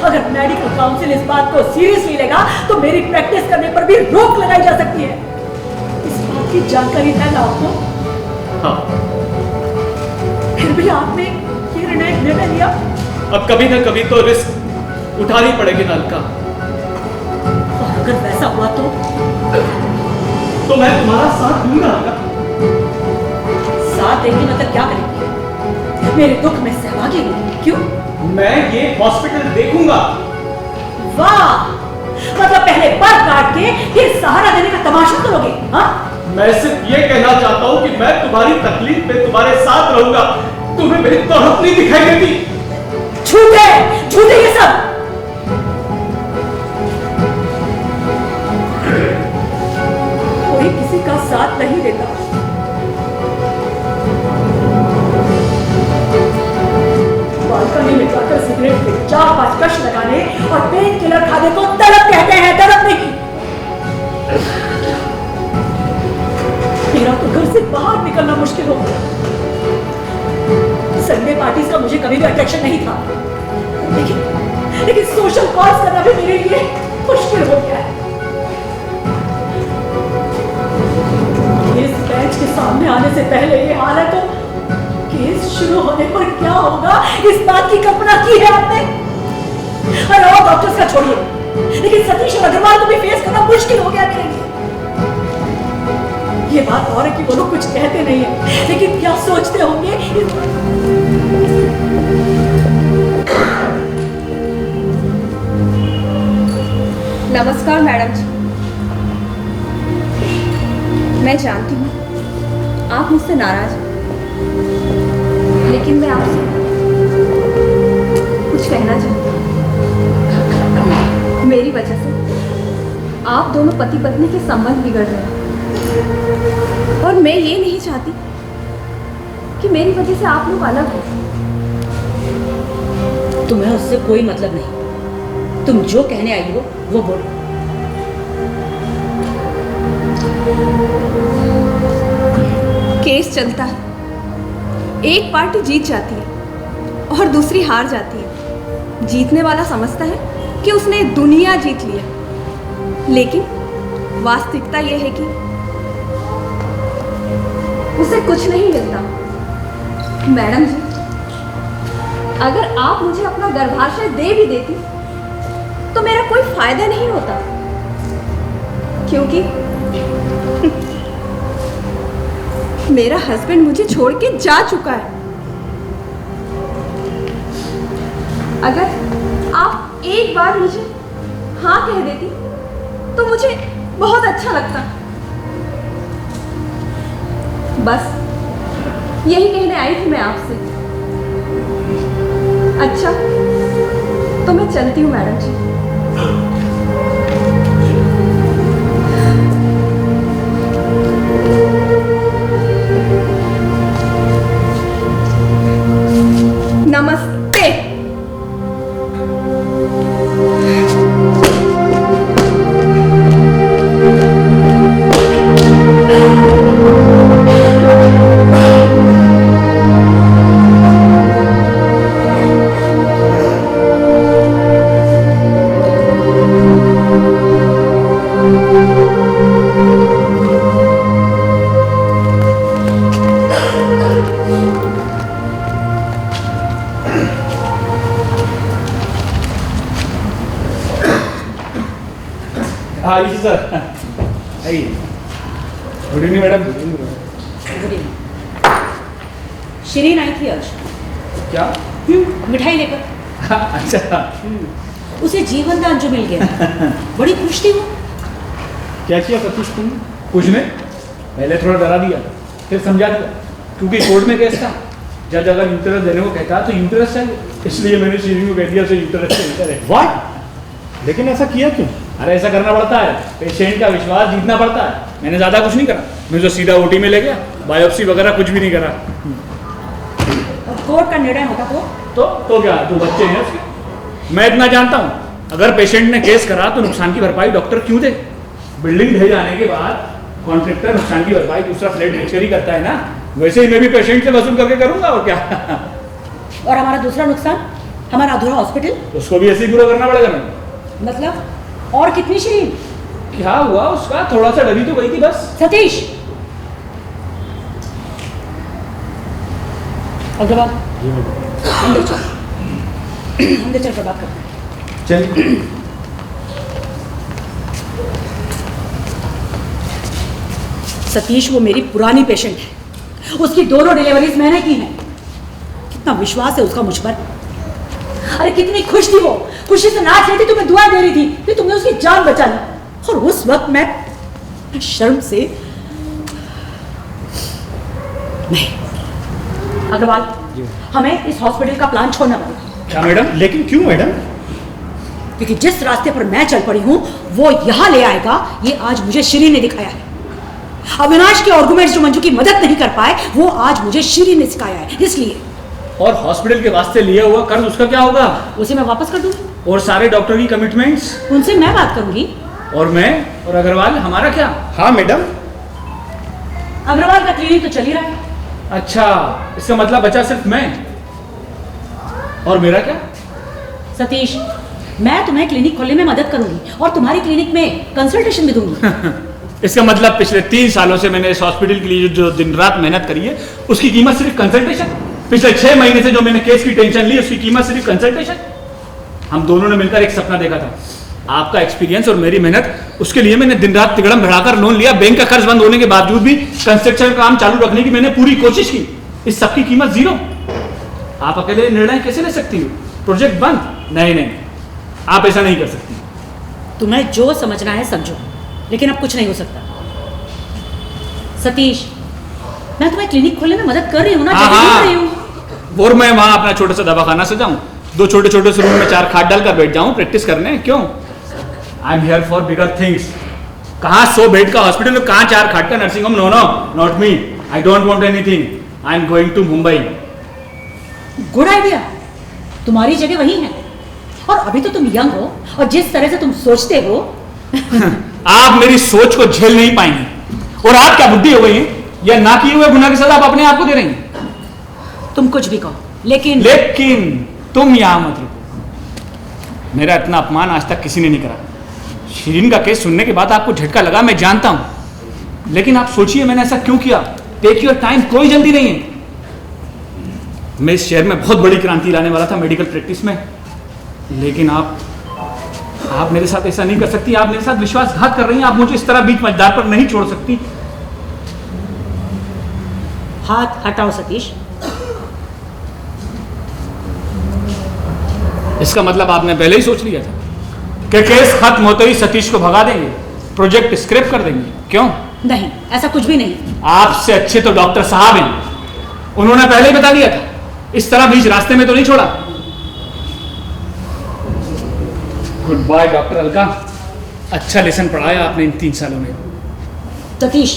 अगर मेडिकल काउंसिल इस बात को सीरियसली लेगा तो मेरी प्रैक्टिस करने पर भी रोक लगाई जा सकती है। इस बात की जानकारी है ना आपको? हाँ। फिर भी आपने ये निर्णय लिया? अब कभी ना कभी तो रिस्क उठानी पड़ेगी ना अलका। और अगर वैसा हुआ तो मैं तुम्हारा साथ दूंगा। साथ देंगे मतलब क्या करेंगे? मेरे दुख में सहभागी होंगे? क्यों? मैं ये हॉस्पिटल देखूंगा। वाह, मतलब पहले पर काट के फिर सहारा देने का तमाशा करोगे? हाँ, मैं सिर्फ ये कहना चाहता हूँ कि मैं तुम्हारी तकलीफ में तुम्हारे साथ रहूंगा। तुम्हें मेरी तड़प नहीं दिखाई देती? झूठे झूठे ये सब। कोई किसी का साथ नहीं देता। बालकनी में जाकर सिगरेट पे 4-5 कश लगाने और पेन किलर खाने को तड़प कहते हैं, तड़प नहीं। मेरा तो घर से बाहर निकलना मुश्किल हो गया। संडे पार्टीज का मुझे कभी भी अट्रैक्शन नहीं था, लेकिन सोशल कॉल्स करना भी मेरे लिए मुश्किल हो गया है। इस बेंच के सामने आने से पहले ये हाल है, तो केस शुरू होने पर क्या होगा इस बात की कल्पना की है आपने? अरे और डॉक्टर्स का छोड़िए, लेकिन सतीश और अग्रवाल को भी फेस करना मुश्किल हो गया मेरे लिए। ये बात और है कि वो लोग कुछ कहते नहीं है, लेकिन क्या सोचते होंगे? नमस्कार मैडम जी। मैं जानती हूँ आप मुझसे नाराज हैं, लेकिन मैं आपसे कुछ कहना चाहती हूँ। मेरी वजह से आप दोनों पति पत्नी के संबंध बिगड़ रहे हैं, और मैं ये नहीं चाहती कि मेरी वजह से आप लोग अलग हो। तुम्हें उससे कोई मतलब नहीं। तुम जो कहने आई हो वो बोलो। केस चलता है, एक पार्टी जीत जाती है और दूसरी हार जाती है। जीतने वाला समझता है कि उसने दुनिया जीत लिया, लेकिन वास्तविकता यह है कि उसे कुछ नहीं मिलता। मैडम जी, अगर आप मुझे अपना गर्भाशय दे भी देती तो मेरा कोई फायदा नहीं होता, क्योंकि मेरा हस्बैंड मुझे छोड़ के जा चुका है। अगर आप एक बार मुझे हाँ कह देती तो मुझे बहुत अच्छा लगता। बस यही कहने आई थी मैं आपसे। अच्छा, तो मैं चलती हूँ मैडम जी। नमस्ते। हाँ जी सर। आइए। Good evening madam. शिरीन आई थी आज। क्या? मिठाई लेकर। अच्छा। उसे जीवन दान जो मिल गया, बड़ी खुश थी वो। क्या किया सतीश तुम? कुछ नहीं, पहले थोड़ा डरा दिया, फिर समझा दिया, क्योंकि कोर्ट में केस था। जज अगर यूटेरस देने को कहता तो यूटेरस चाहिए, इसलिए मैंने शिरीन को कह दिया उसे यूटेरस चाहिए। व्हाट? लेकिन ऐसा किया क्यों? अरे ऐसा करना पड़ता है, पेशेंट का विश्वास जीतना पड़ता है। मैंने ज़्यादा कुछ नहीं करा, मैं जो सीधा ओटी में ले गया, बायोप्सी वगैरह कुछ भी नहीं करा। कोर्ट का निर्णय होता तो क्या, तो बच्चे हैं उसके। मैं इतना जानता हूँ, अगर पेशेंट ने केस करा तो नुकसान की भरपाई डॉक्टर क्यों दे? बिल्डिंग ढह जाने के बाद कॉन्ट्रैक्टर नुकसान की भरपाई दूसरा फ्लैट बेचकर ही करता है ना, वैसे ही मैं भी पेशेंट से वसूल करके करूंगा और क्या। और हमारा दूसरा नुकसान, हमारा अधूरा हॉस्पिटल, उसको भी ऐसे ही पूरा करना पड़ेगा ना। मतलब और कितनी शिरीन? क्या हुआ उसका, थोड़ा सा डरी तो गई थी बस। सतीश, अग्रवाल अंदर चल, अंदर चल कर बात करते हैं। चल। सतीश वो मेरी पुरानी पेशेंट है, उसकी दोनों डिलीवरीज मैंने की हैं। कितना विश्वास है उसका मुझ पर। अरे कितनी खुश थी वो, खुशी से नाच रही थी, तुम्हें दुआ दे रही थी कि तुमने उसकी जान बचा ली। और उस वक्त मैं शर्म से अग्रवाल, हमें इस हॉस्पिटल का प्लान छोड़ना पड़ेगा। क्या मैडम? लेकिन क्यों मैडम? क्योंकि जिस रास्ते पर मैं चल पड़ी हूँ वो यहाँ ले आएगा, ये आज मुझे श्री ने दिखाया है। अविनाश के आर्गुमेंट्स जो मंजू की मदद नहीं कर पाए वो आज मुझे श्री ने सिखाया है, इसलिए। और हॉस्पिटल के वास्ते लिया हुआ कर्ज उसका क्या होगा? उसे मैं वापस कर दूंगी। और सारे डॉक्टर की कमिटमेंट्स? उनसे मैं बात करूंगी। और मैं और अग्रवाल, हमारा क्या? हाँ मैडम। अग्रवाल का क्लिनिक तो चल ही रहा है। अच्छा, इसका मतलब बचा सिर्फ मैं। और मेरा क्या? सतीश, मैं तुम्हें क्लिनिक खोलने में मदद करूंगी और तुम्हारी क्लिनिक में कंसल्टेशन भी दूंगी। इसका मतलब पिछले 3 सालों से मैंने इस हॉस्पिटल के लिए जो दिन रात मेहनत करी है उसकी कीमत सिर्फ कंसल्टेशन? पिछले 6 महीने से जो मैंने केस की टेंशन ली उसकी कीमत सिर्फ कंसल्टेशन? हम दोनों ने मिलकर एक सपना देखा था, आपका एक्सपीरियंस और मेरी मेहनत, उसके लिए मैंने दिन रात तिगड़म भिड़ाकर लोन लिया। बैंक का कर्ज बंद होने के बावजूद भी कंस्ट्रक्शन का काम चालू रखने की मैंने पूरी कोशिश की। इस सब की कीमत 0। आप अकेले निर्णय कैसे ले सकती हो? प्रोजेक्ट बंद? नहीं, आप ऐसा नहीं कर सकती। तुम्हें जो समझना है समझो, लेकिन अब कुछ नहीं हो सकता। सतीश, मैं तुम्हें क्लिनिक खोलने में मदद कर रही हूँ ना, कर रही हूँ। और मैं वहां अपना छोटा सा दवाखाना सजाऊं, 2 छोटे से रूम में 4 खाट डालकर बैठ जाऊं प्रैक्टिस करने? क्यों? I am here for bigger things. कहाँ 100 बेड का हॉस्पिटल, कहाँ 4 खाट का nursing home? No, not me. I don't want anything. I am going to Mumbai. Good idea, तुम्हारी जगह वही है। और अभी तो तुम यंग हो और जिस तरह से तुम सोचते हो आप मेरी सोच को झेल नहीं पाएंगे। और आप क्या बुद्धि हो गई है? या ना किए हुए गुनाह की सजा आप अपने आप को दे रही हैं? तुम कुछ भी कहो, लेकिन तुम यहां मत रुको। मेरा इतना अपमान आज तक किसी ने नहीं करा। शिरीन का केस सुनने के बाद आपको झटका लगा, मैं जानता हूं, लेकिन आप सोचिए मैंने ऐसा क्यों किया। टेक योर टाइम, कोई जल्दी नहीं है। मैं इस शहर में बहुत बड़ी क्रांति लाने वाला था मेडिकल प्रैक्टिस में, लेकिन आप मेरे साथ ऐसा नहीं कर सकती। आप मेरे साथ विश्वासघात कर रही हैं। आप मुझे इस तरह बीच मझधार पर नहीं छोड़ सकती। हाथ हटाओ सतीश। इसका मतलब आपने पहले ही सोच लिया था कि केस खत्म होते ही सतीश को भगा देंगे, प्रोजेक्ट स्क्रैप कर देंगे? क्यों? नहीं, ऐसा कुछ भी नहीं। आपसे अच्छे तो डॉक्टर साहब हैं, उन्होंने पहले ही बता दिया था। इस तरह बीच रास्ते में तो नहीं छोड़ा। गुड बाय डॉक्टर अलका, अच्छा लेसन पढ़ाया आपने इन 3 सालों में। सतीश,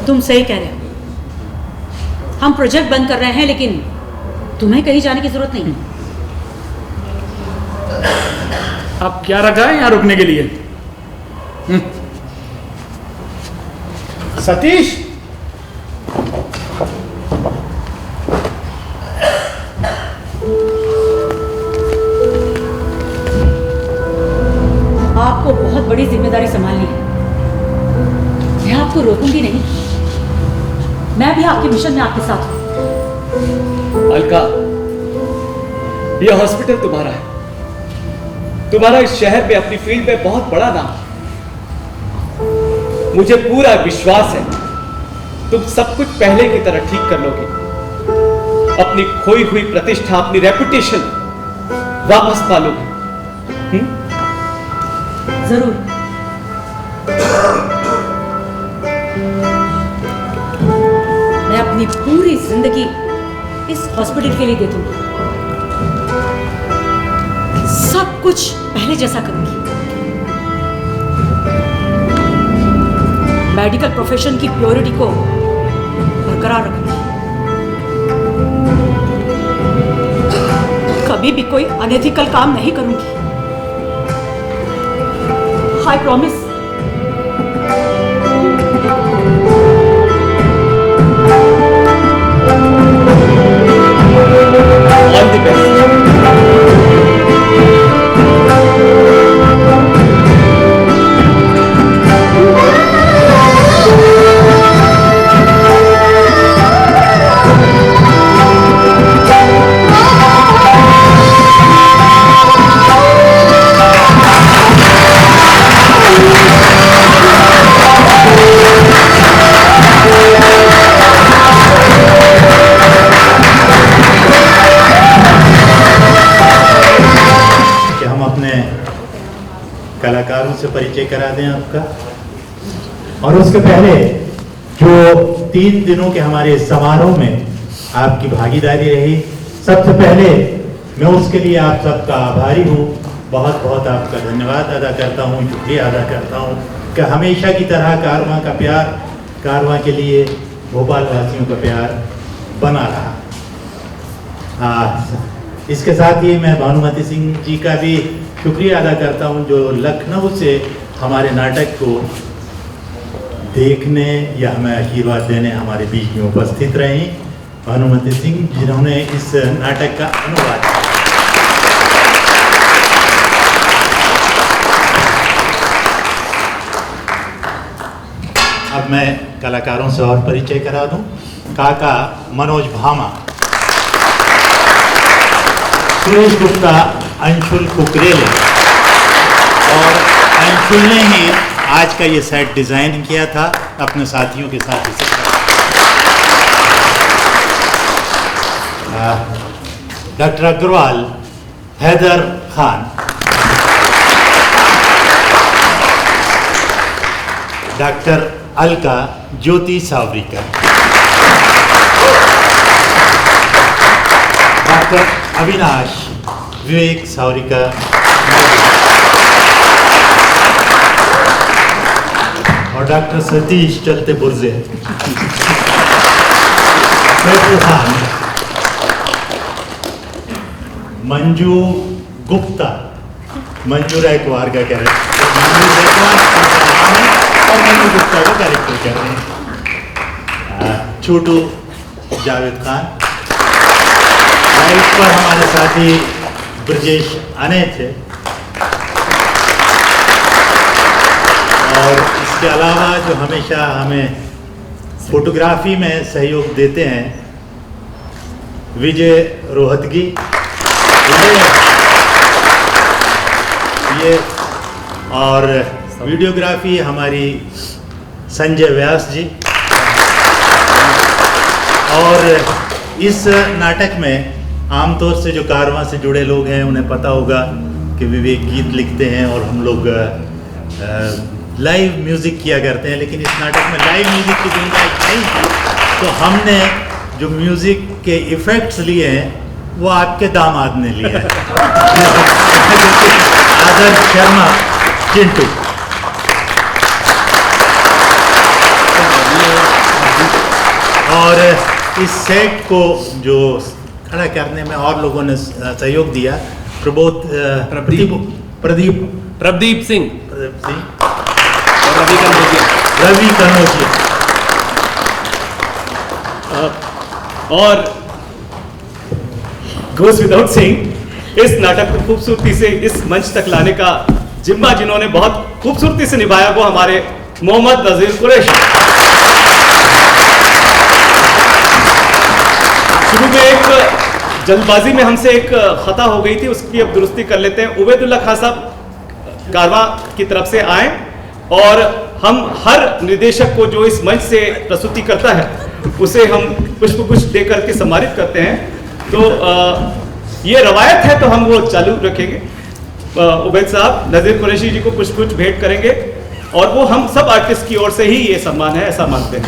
तुम सही कह रहे हो। हम प्रोजेक्ट बंद कर रहे हैं, लेकिन तुम्हें कहीं जाने की जरूरत नहीं। अब क्या रखा है यहाँ रुकने के लिए? सतीश, आपको बहुत बड़ी जिम्मेदारी संभालनी है। मैं आपको रोकूंगी नहीं, मैं भी आपके मिशन में आपके साथ हूं। अलका, यह हॉस्पिटल तुम्हारा है, तुम्हारा इस शहर में अपनी फील्ड में बहुत बड़ा नाम। मुझे पूरा विश्वास है तुम सब कुछ पहले की तरह ठीक कर लोगे। अपनी खोई हुई प्रतिष्ठा, अपनी रेपुटेशन वापस पा लोगे। जरूर। मैं अपनी पूरी जिंदगी इस हॉस्पिटल के लिए दे दूंगी। सब कुछ पहले जैसा करूंगी। मेडिकल प्रोफेशन की प्योरिटी को बरकरार रखूंगी। कभी भी कोई अनएथिकल काम नहीं करूंगी। I promise. All the best. कलाकारों से परिचय करा दें आपका। और उसके पहले जो 3 दिनों के हमारे समारोह में आपकी भागीदारी रही। सबसे पहले मैं उसके लिए आप सबका आभारी हूँ, बहुत बहुत आपका धन्यवाद अदा करता हूँ, शुक्रिया अदा करता हूँ कि हमेशा की तरह कारवां का प्यार, कारवां के लिए भोपाल वासियों का प्यार बना रहा। इसके साथ ही मैं भानुमति सिंह जी का भी शुक्रिया अदा करता हूँ जो लखनऊ से हमारे नाटक को देखने या हमें आशीर्वाद देने हमारे बीच में उपस्थित रहीं। भानुमति सिंह जिन्होंने इस नाटक का अनुवाद किया। अब मैं कलाकारों से और परिचय करा दूं। काका मनोज भामा, सुरेश गुप्ता, अंशुल कुकरेले, और अंशुल ने ही आज का ये सेट डिज़ाइन किया था अपने साथियों के साथ इसे। Doctor Agrawal, Haidar Khan, doctor Alka, Jyoti सावरीकर, doctor Avinash, Vivek सावरीकर और डॉक्टर सतीश चलते पुर्जे, खान, मंजू गुप्ता, मंजू रैकवार का कैरेक्टर, और मंजू गुप्ता का कैरेक्टर कर रहे हैं। छोटू जावेद खान, लाइट पर हमारे साथी ब्रजेश अने थे, और इसके अलावा जो हमेशा हमें फोटोग्राफी में सहयोग देते हैं विजय रोहतगी, ये, और वीडियोग्राफी हमारी संजय व्यास जी। और इस नाटक में आमतौर से जो कारवां से जुड़े लोग हैं उन्हें पता होगा कि विवेक गीत लिखते हैं और हम लोग लाइव म्यूज़िक किया करते हैं, लेकिन इस नाटक में लाइव म्यूज़िक की गुंजाइश नहीं थी, तो हमने जो म्यूज़िक के इफ़ेक्ट्स लिए हैं वो आपके दामाद ने लिए हैं। आदर्श शर्मा, चिंटू। और इस सेट को जो खड़ा करने में और लोगों ने सहयोग दिया, प्रदीप सिंह और रवि कनौजिया। और गोस विदाउट सेइंग, इस नाटक को खूबसूरती से इस मंच तक लाने का जिम्मा जिन्होंने बहुत खूबसूरती से निभाया वो हमारे मोहम्मद नजीर कुरैशी। शुरू में एक जल्दबाजी में हमसे एक खता हो गई थी, उसकी अब दुरुस्ती कर लेते हैं। उबैदुल्ला खान साहब कारवां की तरफ से आए और हम हर निर्देशक को जो इस मंच से प्रस्तुति करता है उसे हम पुष्पगुच्छ देकर के सम्मानित करते हैं। तो ये रवायत है तो हम वो चालू रखेंगे। उबैद साहब नजीर कुरैशी जी को पुष्पगुच्छ भेंट करेंगे और वो हम सब आर्टिस्ट की ओर से ही ये सम्मान है, ऐसा मानते हैं।